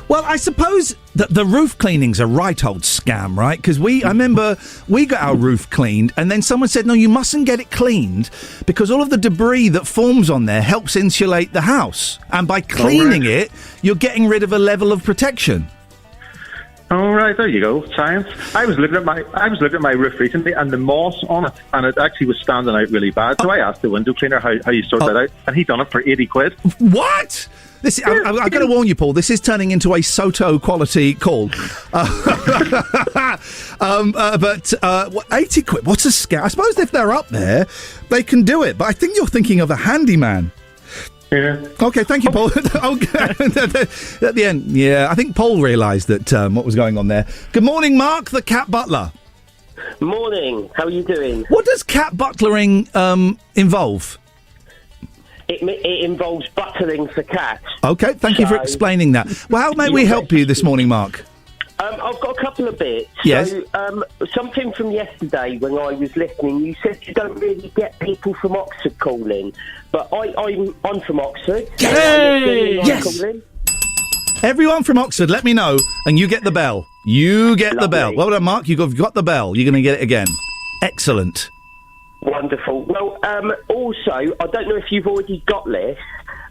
Well, I suppose that the roof cleaning's a right old scam, right? Because I remember we got our roof cleaned and then someone said, no, you mustn't get it cleaned because all of the debris that forms on there helps insulate the house. And by cleaning it, you're getting rid of a level of protection. All right, there you go, science. I was looking at my roof recently, and the moss on it, and it actually was standing out really bad. So I asked the window cleaner how you sort that out, and he done it for 80 quid. What? Listen, I've got to warn you, Paul. This is turning into a Soto quality call. But 80 quid? What's a scam? I suppose if they're up there, they can do it. But I think you're thinking of a handyman. Yeah. Okay, thank you, Paul. At the end, yeah, I think Paul realised that what was going on there. Good morning, Mark, the cat butler. Morning. How are you doing? What does cat butlering involve? It involves buttering for cats. Okay, thank you for explaining that. Well, how may we help you this morning, Mark? I've got a couple of bits. Yes. So, something from yesterday when I was listening, you said you don't really get people from Oxford calling, but I'm from Oxford. Yay! Yes. Calling. Everyone from Oxford, let me know, and you get the bell. You get the bell. Well done, Mark. You've got the bell. You're going to get it again. Excellent. Wonderful. Well, also, I don't know if you've already got this,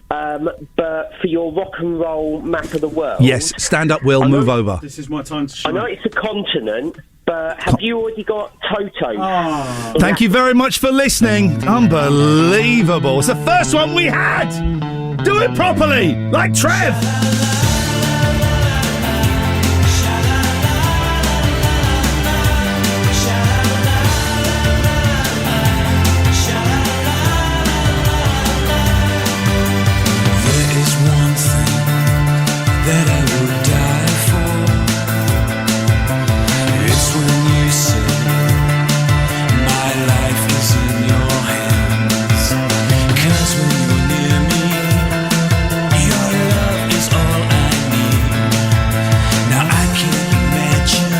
but for your rock and roll map of the world... Yes, stand up, Will, move over. This is my time to shine. I know it's a continent, but have you already got Toto? Oh. Thank you very much for listening. Unbelievable. It's the first one we had. Do it properly, like Trev. That I would die for. It's when you say my life is in your hands. 'Cause when you're near me, your love is all I need. Now I can't imagine,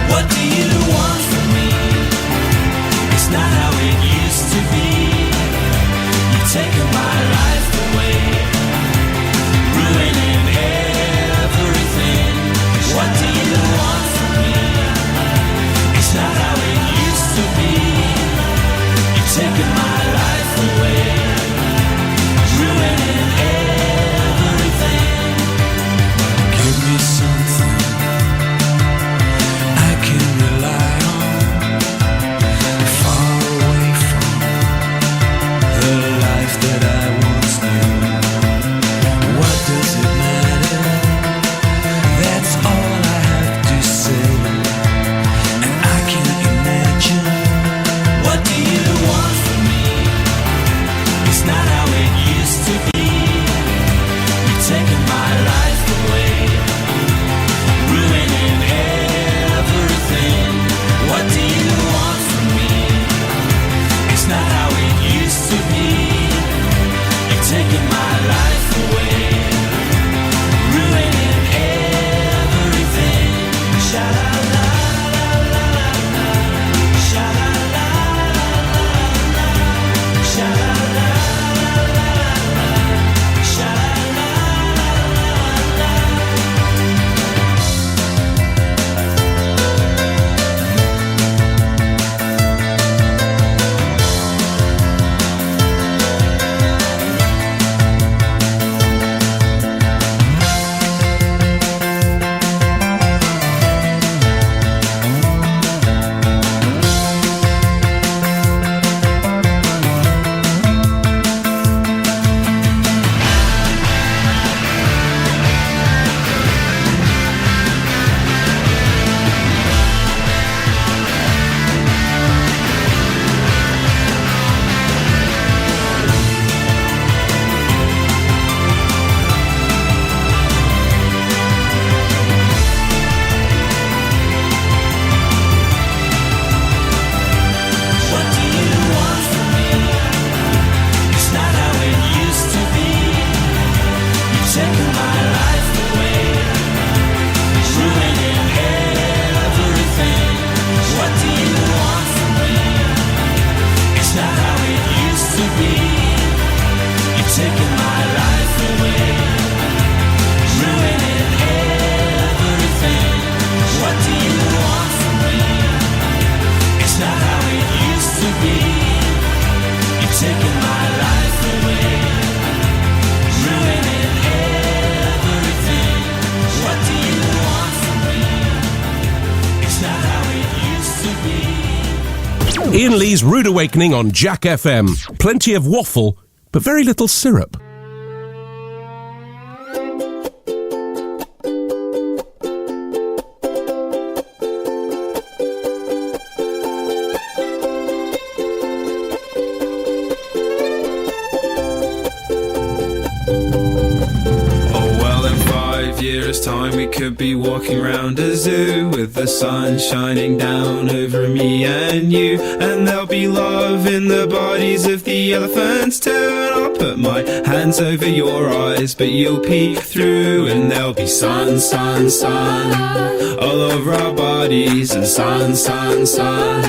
what do you want from me? It's not how it used to be. You've taken my life away, ruining everything. What do you want from me? It's not how it used to be. You've taken my life away, ruining everything. Give me something I can rely on, far away from the life that I once knew. What does it matter? That's all I have to say. And I can't imagine, what do you want from me? It's not how it used to be. Iain Lee's Rude Awakening on Jack FM. Plenty of waffle, but very little syrup. Time we could be walking round a zoo with the sun shining down over me and you, and there'll be love in the bodies of the elephants too, and I'll put my hands over your eyes but you'll peek through, and there'll be sun, sun, sun all over our bodies, and sun, sun, sun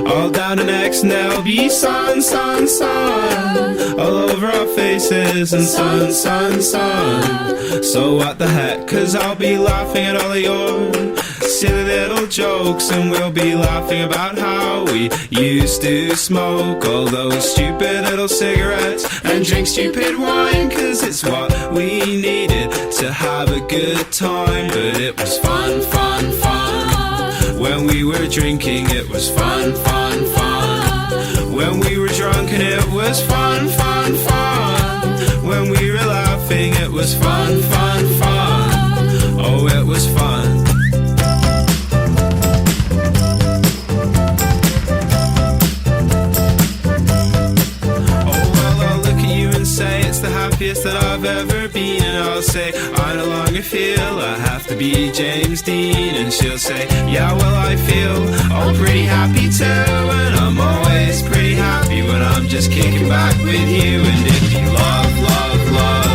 all down our necks, and there'll be sun, sun, sun all over our faces, and sun, sun, sun. So what the heck, 'cause I'll be laughing at all of your silly little jokes, and we'll be laughing about how we used to smoke all those stupid little cigarettes and drink stupid wine, 'cause it's what we needed to have a good time. But it was fun, fun, fun when we were drinking. It was fun, fun, fun when we were drunk, and it was fun, fun, fun when we were laughing. It was fun, fun, fun. Oh, it was fun. Oh, well, I'll look at you and say it's the happiest that I've ever been, and I'll say I no longer feel I have to be James Dean, and she'll say, yeah, well, I feel pretty happy too, and I'm always pretty happy when I'm just kicking back with you, and it'd be love, love, love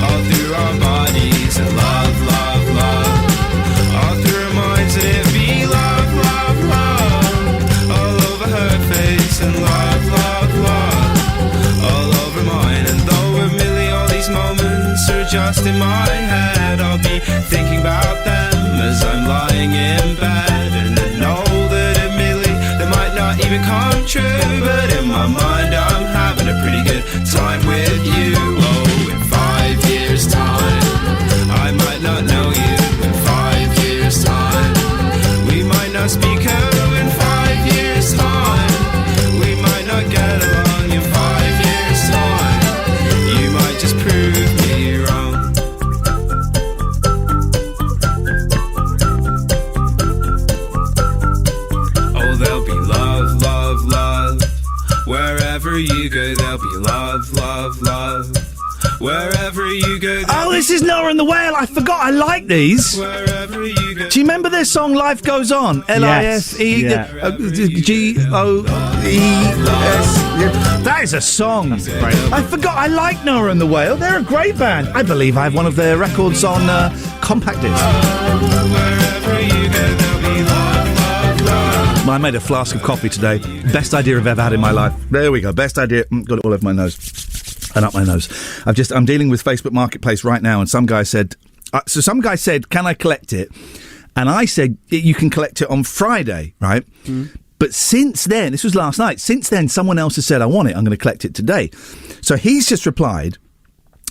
all through our bodies, and love, love, love all through our minds, and it'd be love, love, love all over her face, and love, love, love all over mine. And though admittedly all these moments are just in my head, I'll be thinking about them as I'm lying in bed, and I know that admittedly they might not even come true, but in my mind I'm having a pretty good time with you. Oh, in 5 years time I might not know you. In 5 years time we might not speak. Oh, in 5 years time we might not get along. In 5 years time you might just prove me wrong. Oh, there'll be love, love, love wherever you go. There'll be love, love, love wherever you go. Oh, this is Noah and the Whale. I forgot I like these. Wherever you go. Do you remember their song Life Goes On? L-I-F-E G-O-E-S. That is a song. I forgot I like Noah and the Whale. They're a great band. I believe I have one of their records on compact disc. Wherever you go, there'll be love, love, love. I made a flask of coffee today. Best idea I've ever had in my life. There we go. Best idea. Got it all over my nose. And up my nose. I'm dealing with Facebook Marketplace right now, and some guy said, can I collect it? And I said, you can collect it on Friday, right? But since then, this was last night, since then someone else has said, I want it, I'm going to collect it today. So he's just replied,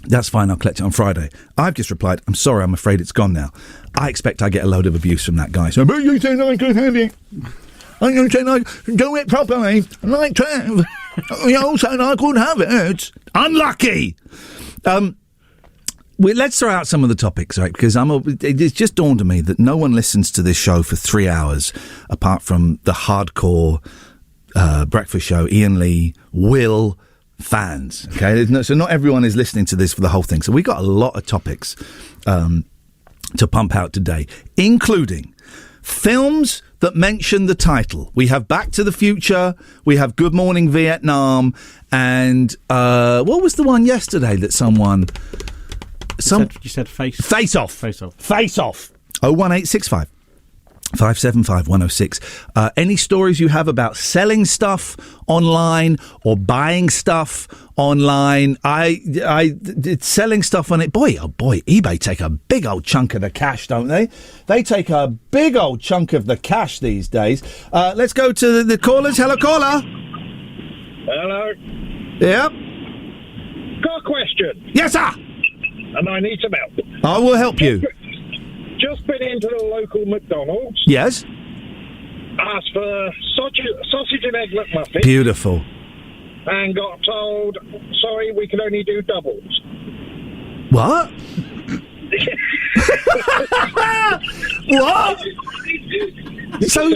that's fine, I'll collect it on Friday. I've just replied, I'm sorry, I'm afraid it's gone now. I expect I get a load of abuse from that guy. So, but you said I could have it. I'm going to say, no, do it properly. Like to have. You also said I could have it. Unlucky. Let's throw out some of the topics, right? Because it's just dawned on me that no one listens to this show for 3 hours, apart from the hardcore breakfast show, Iain Lee, Will fans. Okay, so not everyone is listening to this for the whole thing. So we got a lot of topics to pump out today, including films that mention the title. We have Back to the Future, we have Good Morning Vietnam, and what was the one yesterday that someone... You said Face Off. Face Off. 01865 575 106. Any stories you have about selling stuff online or buying stuff online? I selling stuff on it. Boy, eBay take a big old chunk of the cash, don't they? They take a big old chunk of the cash these days. Let's go to the callers. Hello, caller. Hello. Yep. Got a question. Yes, sir. And I need some help. I will help you. Just been into the local McDonald's. Yes. asked for sausage and egg McMuffin. Beautiful. And got told, sorry, we can only do doubles. What? What? So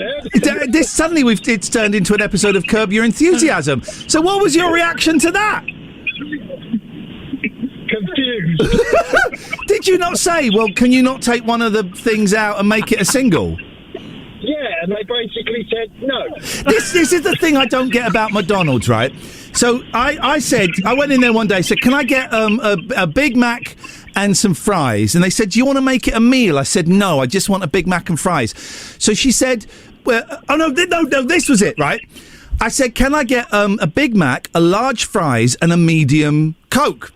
this suddenly it's turned into an episode of Curb Your Enthusiasm. So what was your reaction to that? Confused. Did you not say, well, can you not take one of the things out and make it a single? Yeah, and they basically said no. This is the thing I don't get about McDonald's, right? So I said, I went in there one day, said, can I get a Big Mac and some fries? And they said, do you want to make it a meal? I said, no, I just want a Big Mac and fries. So she said, well, oh, no, this was it, right? I said, can I get a Big Mac, a large fries, and a medium Coke?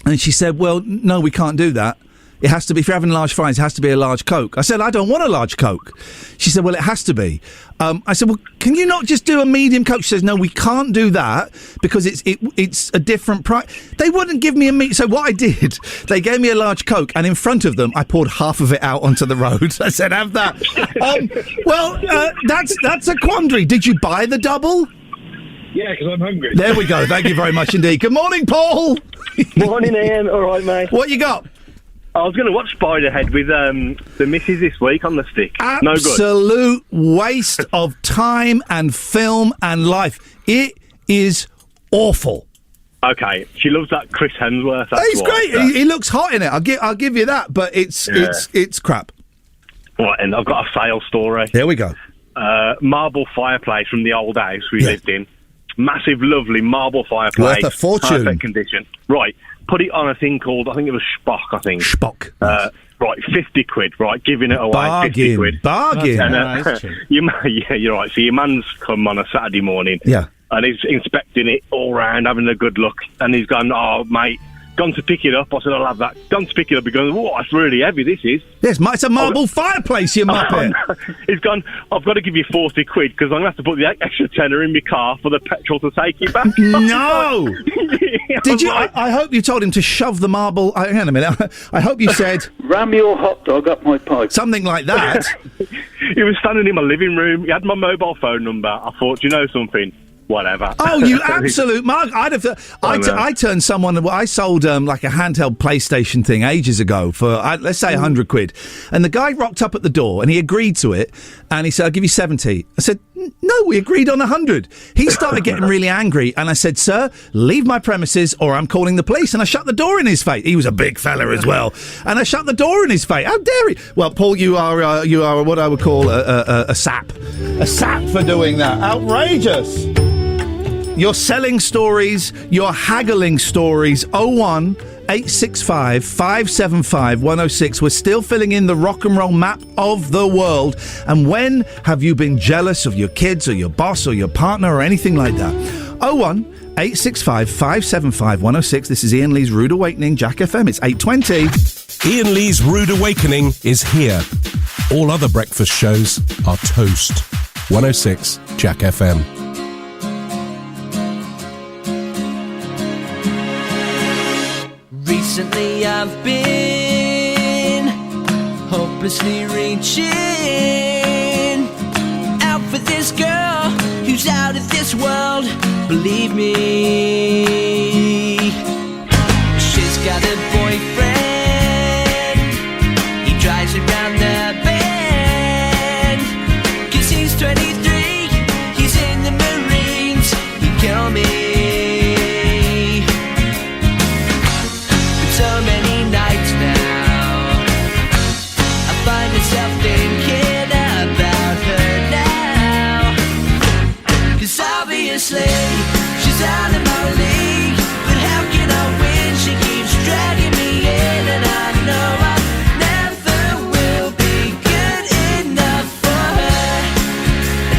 And she said, well, no, we can't do that. It has to be, if you're having large fries, it has to be a large Coke. I said, I don't want a large Coke. She said, well, it has to be. I said, well, can you not just do a medium Coke? She says, no, we can't do that because it's a different price. They wouldn't give me a So what I did, they gave me a large Coke, and in front of them, I poured half of it out onto the road. I said, have that. That's a quandary. Did you buy the double? Yeah, because I'm hungry. There we go. Thank you very much indeed. Good morning, Paul. Morning, Ian. All right, mate. What you got? I was going to watch Spiderhead with the missus this week on the stick. No good. Absolute waste of time and film and life. It is awful. Okay, she loves that Chris Hemsworth. He's great. He looks hot in it. I'll give you that. But it's crap. Right, and I've got a fail story. Here we go. Marble fireplace from the old house we lived in. Massive, lovely marble fireplace. Worth a fortune. Perfect condition. Right. Put it on a thing called, I think it was Spock, Spock. Right, 50 quid, right, giving it away, Bargain. 50 quid. Bargain. And, yeah, you're right. So your man's come on a Saturday morning. Yeah. And he's inspecting it all round, having a good look. And he's gone, oh, mate, gone to pick it up. I said, I'll have that. Gone to pick it up. He goes, oh, it's really heavy, this is. Yes, it's a marble fireplace, you muppet. He's gone, I've got to give you 40 quid because I'm going to have to put the extra tenner in my car for the petrol to take you back. No! Did you? I hope you told him to shove the marble. Hang on a minute. I hope you said... Ram your hot dog up my pipe. Something like that. He was standing in my living room. He had my mobile phone number. I thought, you know something? Whatever. Oh, you absolute Mark! I turned someone. I sold like a handheld PlayStation thing ages ago for let's say 100 quid, and the guy rocked up at the door and he agreed to it, and he said, "I'll give you 70." I said, "No, we agreed on 100." He started getting really angry, and I said, "Sir, leave my premises, or I'm calling the police." And I shut the door in his face. He was a big fella as well, and I shut the door in his face. How dare he? Well, Paul, you are what I would call a sap for doing that. Outrageous. You're selling stories, you're haggling stories. 01 865 575 106. We're still filling in the rock and roll map of the world. And when have you been jealous of your kids or your boss or your partner or anything like that? 01 865 575 106. This is Iain Lee's Rude Awakening, Jack FM. It's 8:20. Iain Lee's Rude Awakening is here. All other breakfast shows are toast. 106 Jack FM. Recently I've been hopelessly reaching out for this girl who's out of this world, believe me. She's got a boyfriend, he drives around the bend, 'cause he's 23, he's in the Marines, he'd kill me. So many nights now, I find myself thinking about her now. 'Cause obviously, she's out of my league. But how can I win? She keeps dragging me in, and I know I never will be good enough for her.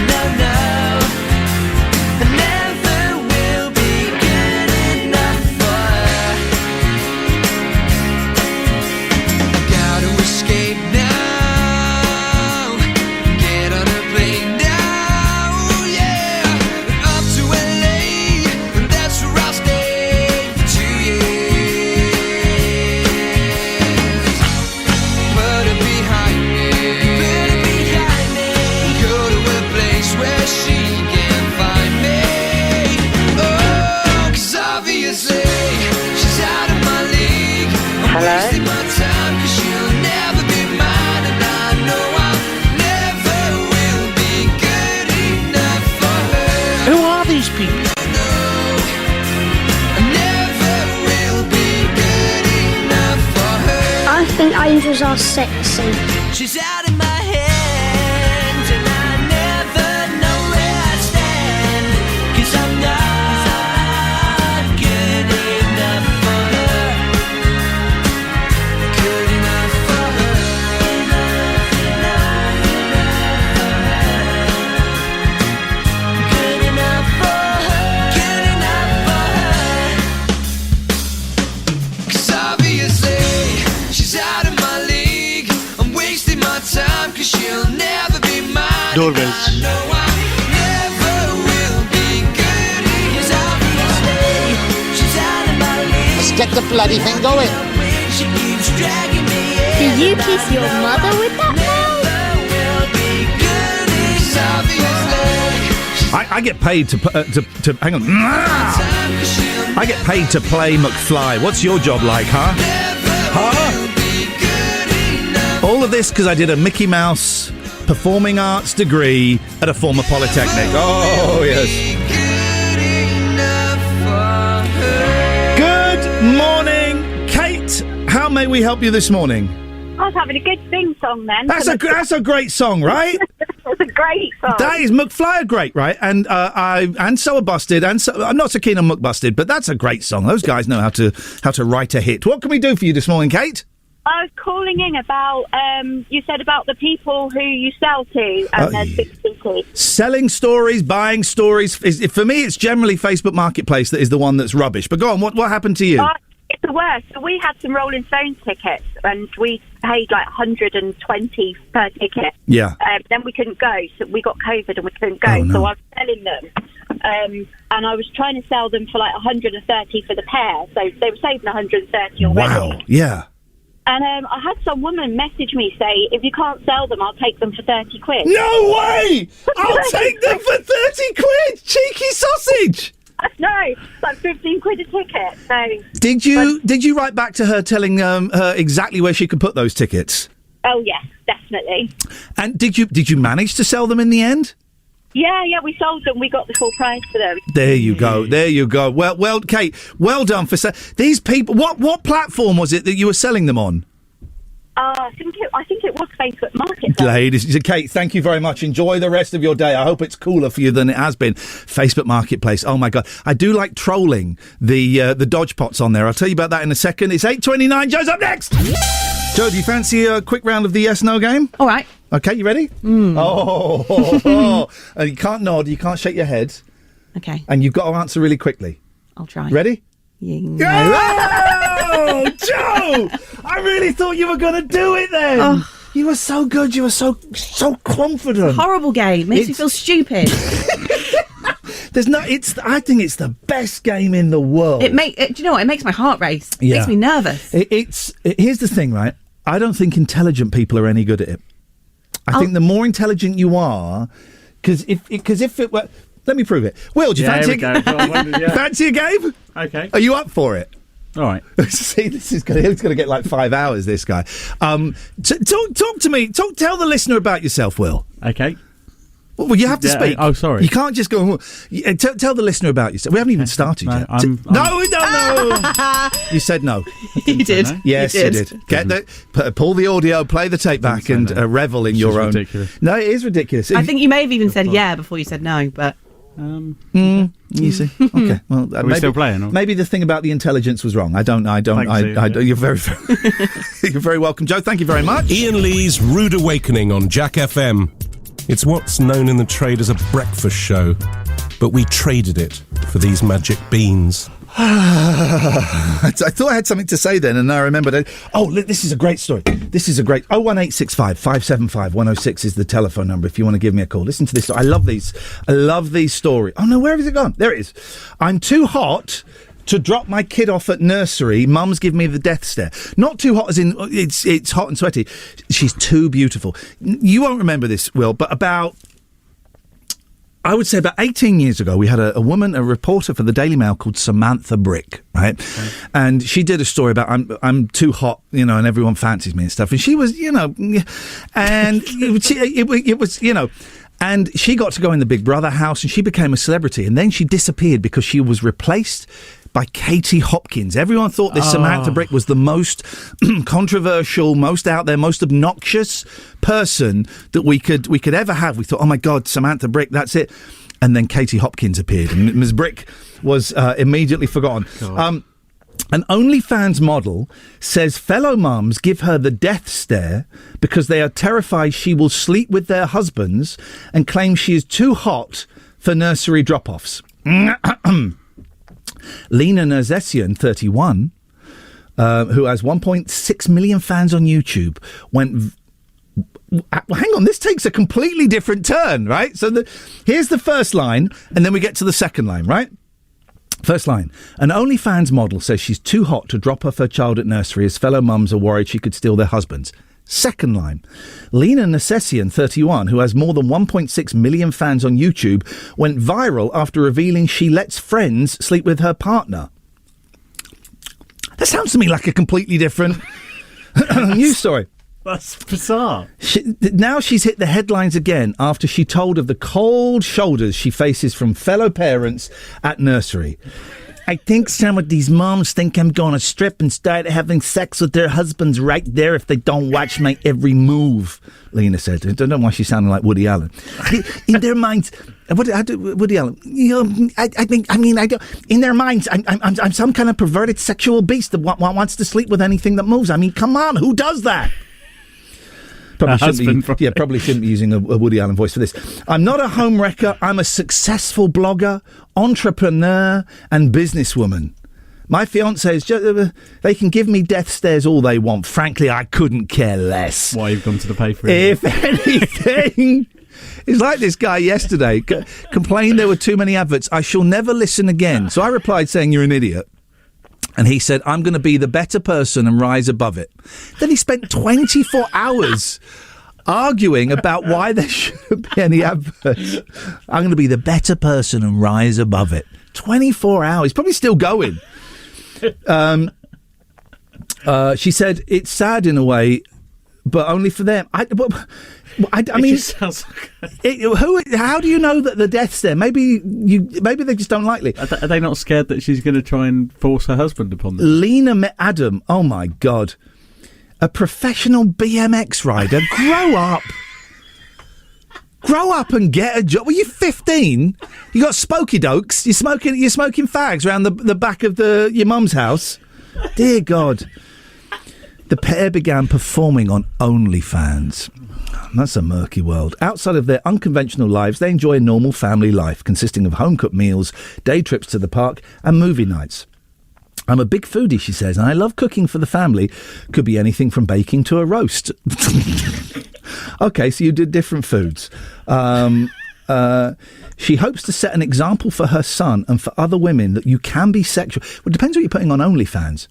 No, no, I never will be good enough for her. Escape now, get on a plane now, yeah, up to LA, and that's where I'll stay for 2 years. think angels are sexy. She's out in my hands, and I never know where I stand, 'cause I'm not good enough for her. Good enough for her. Good enough for her. Good enough for her. 'Cause obviously she's out of my league. I'm wasting my time, 'cause she'll never be mine. Doorbells. I know I never will be good. 'Cause obviously she's out of my league. Let's get the bloody thing going. She keeps dragging me in. Do you kiss your mother with that mouth? I get paid to hang on. I get paid to play McFly. What's your job like, huh? All of this because I did a Mickey Mouse performing arts degree at a former polytechnic. Oh, yes. Good morning, Kate. How may we help you this morning? I was having a good sing song then. That's a great song, right? It's a great song. That is McFly are great, right? And so are Busted, and so I'm not so keen on McBusted, but that's a great song. Those guys know how to write a hit. What can we do for you this morning, Kate? I was calling in about you said about the people who you sell to and there's 50. Selling stories, buying stories. For me, it's generally Facebook Marketplace that is the one that's rubbish. But go on, what happened to you? It's the worst. So we had some Rolling Stones tickets and we paid like 120 per ticket. Yeah. Then we couldn't go, so we got COVID and we couldn't go. Oh, no. So I was selling them, and I was trying to sell them for like 130 for the pair. So they were saving 130 already. Wow. Yeah. And I had some woman message me say, if you can't sell them, I'll take them for 30 quid. No way! I'll take them for 30 quid! Cheeky sausage! No, it's like 15 quid a ticket. So Did you write back to her telling her exactly where she could put those tickets? Oh yes, definitely. And did you manage to sell them in the end? Yeah, we sold them. We got the full price for them. There you go. Well, Kate, well done for these people. What platform was it that you were selling them on? I think it was Facebook Marketplace. Ladies, Kate, thank you very much. Enjoy the rest of your day. I hope it's cooler for you than it has been. Facebook Marketplace. Oh my God, I do like trolling the dodge pots on there. I'll tell you about that in a second. It's 8:29. Joe's up next. Joe, do you fancy a quick round of the yes/no game? All right. Okay, you ready? Oh. You can't nod. You can't shake your head. Okay. And you've got to answer really quickly. I'll try. Ready? Yeah. Oh, Joe! I really thought you were going to do it then. Oh. You were so good. You were so confident. Horrible game. Makes me feel stupid. I think it's the best game in the world. Do you know what? It makes my heart race. It Yeah. makes me nervous. Here's the thing, right? I don't think intelligent people are any good at it. I think the more intelligent you are, because if it were, let me prove it. Will, do you fancy? Fancy a game? Okay. Are you up for it? All right. See, he's going to get like 5 hours. This guy. Talk to me. Tell the listener about yourself, Will. Okay. Well, you have to speak. Oh, sorry. You can't just go. Tell the listener about yourself. We haven't even started yet. No. You said no. You did. Yes, you did. Pull the audio, play the tape back, and revel in your own. Ridiculous. No, it is ridiculous. I think you may have even said yeah before you said no, but. You see. Okay. Well, Are we still playing? Or? Maybe the thing about the intelligence was wrong. I don't. You're very, you're very welcome, Joe. Thank you very much. Iain Lee's Rude Awakening on Jack FM. It's what's known in the trade as a breakfast show, but we traded it for these magic beans. I thought I had something to say then, and I remembered it. Oh, this is a great story. 01865 575 106 is the telephone number if you want to give me a call. Listen to this. I love these stories. Oh no, where has it gone? There it is. I'm too hot to drop my kid off at nursery. Mum's give me the death stare. Not too hot as in it's hot and sweaty. She's too beautiful. You won't remember this, Will, but I would say about 18 years ago, we had a woman, a reporter for the Daily Mail called Samantha Brick, right? Okay. And she did a story about I'm too hot, and everyone fancies me and stuff. And she was, and it was, and she got to go in the Big Brother house and she became a celebrity. And then she disappeared because she was replaced by Katie Hopkins. Everyone thought this Samantha Brick was the most controversial, most out there, most obnoxious person that we could ever have. We thought, oh my God, Samantha Brick, that's it. And then Katie Hopkins appeared, and Ms. Brick was immediately forgotten. An OnlyFans model says fellow mums give her the death stare because they are terrified she will sleep with their husbands and claim she is too hot for nursery drop-offs. Lena Nerzessian, 31, who has 1.6 million fans on YouTube, went... Hang on, this takes a completely different turn, right? So here's the first line, and then we get to the second line, right? First line. An OnlyFans model says she's too hot to drop off her child at nursery as fellow mums are worried she could steal their husbands. Second line. Lena Nerzessian, 31, who has more than 1.6 million fans on YouTube, went viral after revealing she lets friends sleep with her partner. That sounds to me like a completely different news story. That's bizarre. Now she's hit the headlines again after she told of the cold shoulders she faces from fellow parents at nursery. I think some of these moms think I'm going to strip and start having sex with their husbands right there if they don't watch my every move, Lena said. I don't know why she's sounding like Woody Allen. In their minds... Woody Allen, in their minds, I'm some kind of perverted sexual beast that wants to sleep with anything that moves. I mean, come on, who does that? Probably shouldn't be using a Woody Allen voice for this. I'm not a home wrecker. I'm a successful blogger, entrepreneur, and businesswoman. My fiancé is just... they can give me death stares all they want. Frankly, I couldn't care less. Why you've gone to the paper? If anything... It's like this guy yesterday complained there were too many adverts. I shall never listen again. So I replied saying you're an idiot. And he said, I'm going to be the better person and rise above it. Then he spent 24 hours arguing about why there shouldn't be any adverts. I'm going to be the better person and rise above it. 24 hours. Probably still going. She said, it's sad in a way, but only for them. I mean, how do you know that the death's there? Maybe they just don't like it. Are they not scared that she's going to try and force her husband upon them? Lena met Adam. Oh my God, a professional BMX rider. Grow up and get a job. Were you 15? You got spokey dokes. You're smoking fags around the back of your mum's house. Dear God. The pair began performing on OnlyFans. That's a murky world. Outside of their unconventional lives, they enjoy a normal family life consisting of home-cooked meals, day trips to the park, and movie nights. I'm a big foodie, she says, and I love cooking for the family. Could be anything from baking to a roast. Okay, so you did different foods. She hopes to set an example for her son and for other women that you can be sexual. Well, it depends what you're putting on OnlyFans.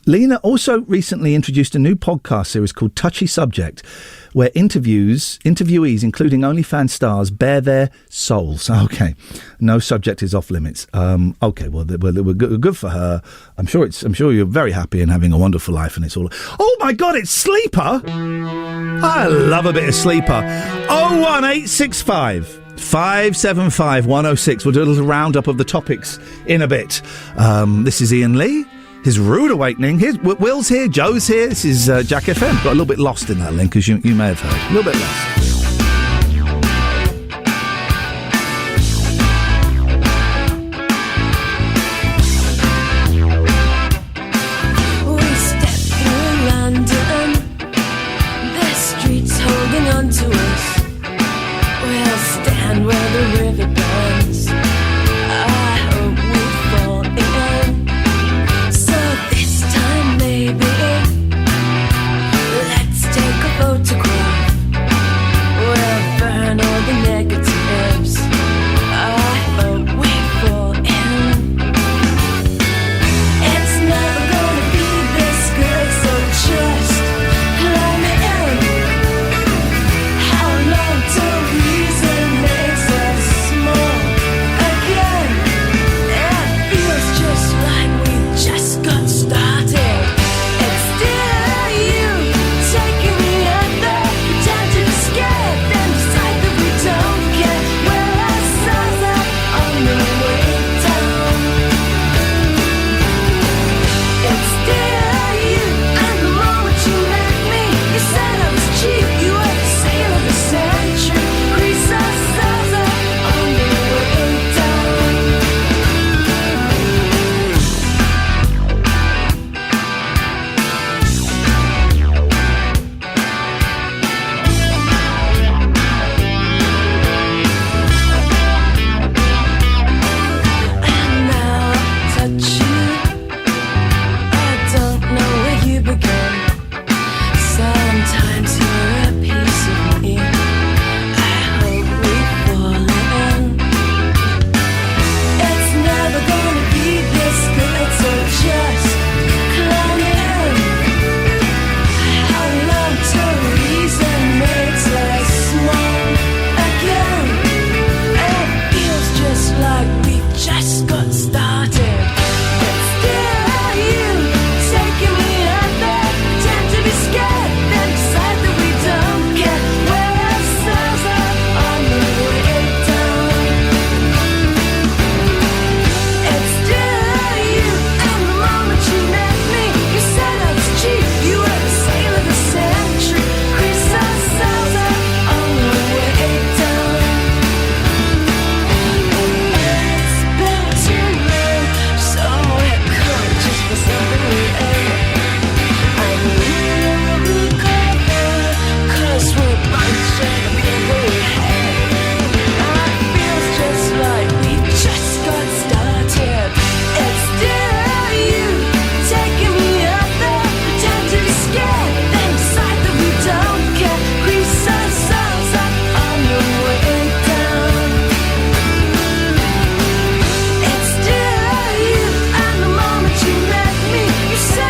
Lena also recently introduced a new podcast series called Touchy Subject, where interviewees, including OnlyFans stars, bare their souls. Okay, no subject is off limits. Okay, well, we're good for her. I'm sure you're very happy and having a wonderful life, and it's all. Oh my God, it's Sleeper! I love a bit of Sleeper. 01865 575 106. We'll do a little roundup of the topics in a bit. This is Iain Lee. His Rude Awakening. Will's here, Joe's here. This is Jack FM. Got a little bit lost in that link, as you may have heard. A little bit lost.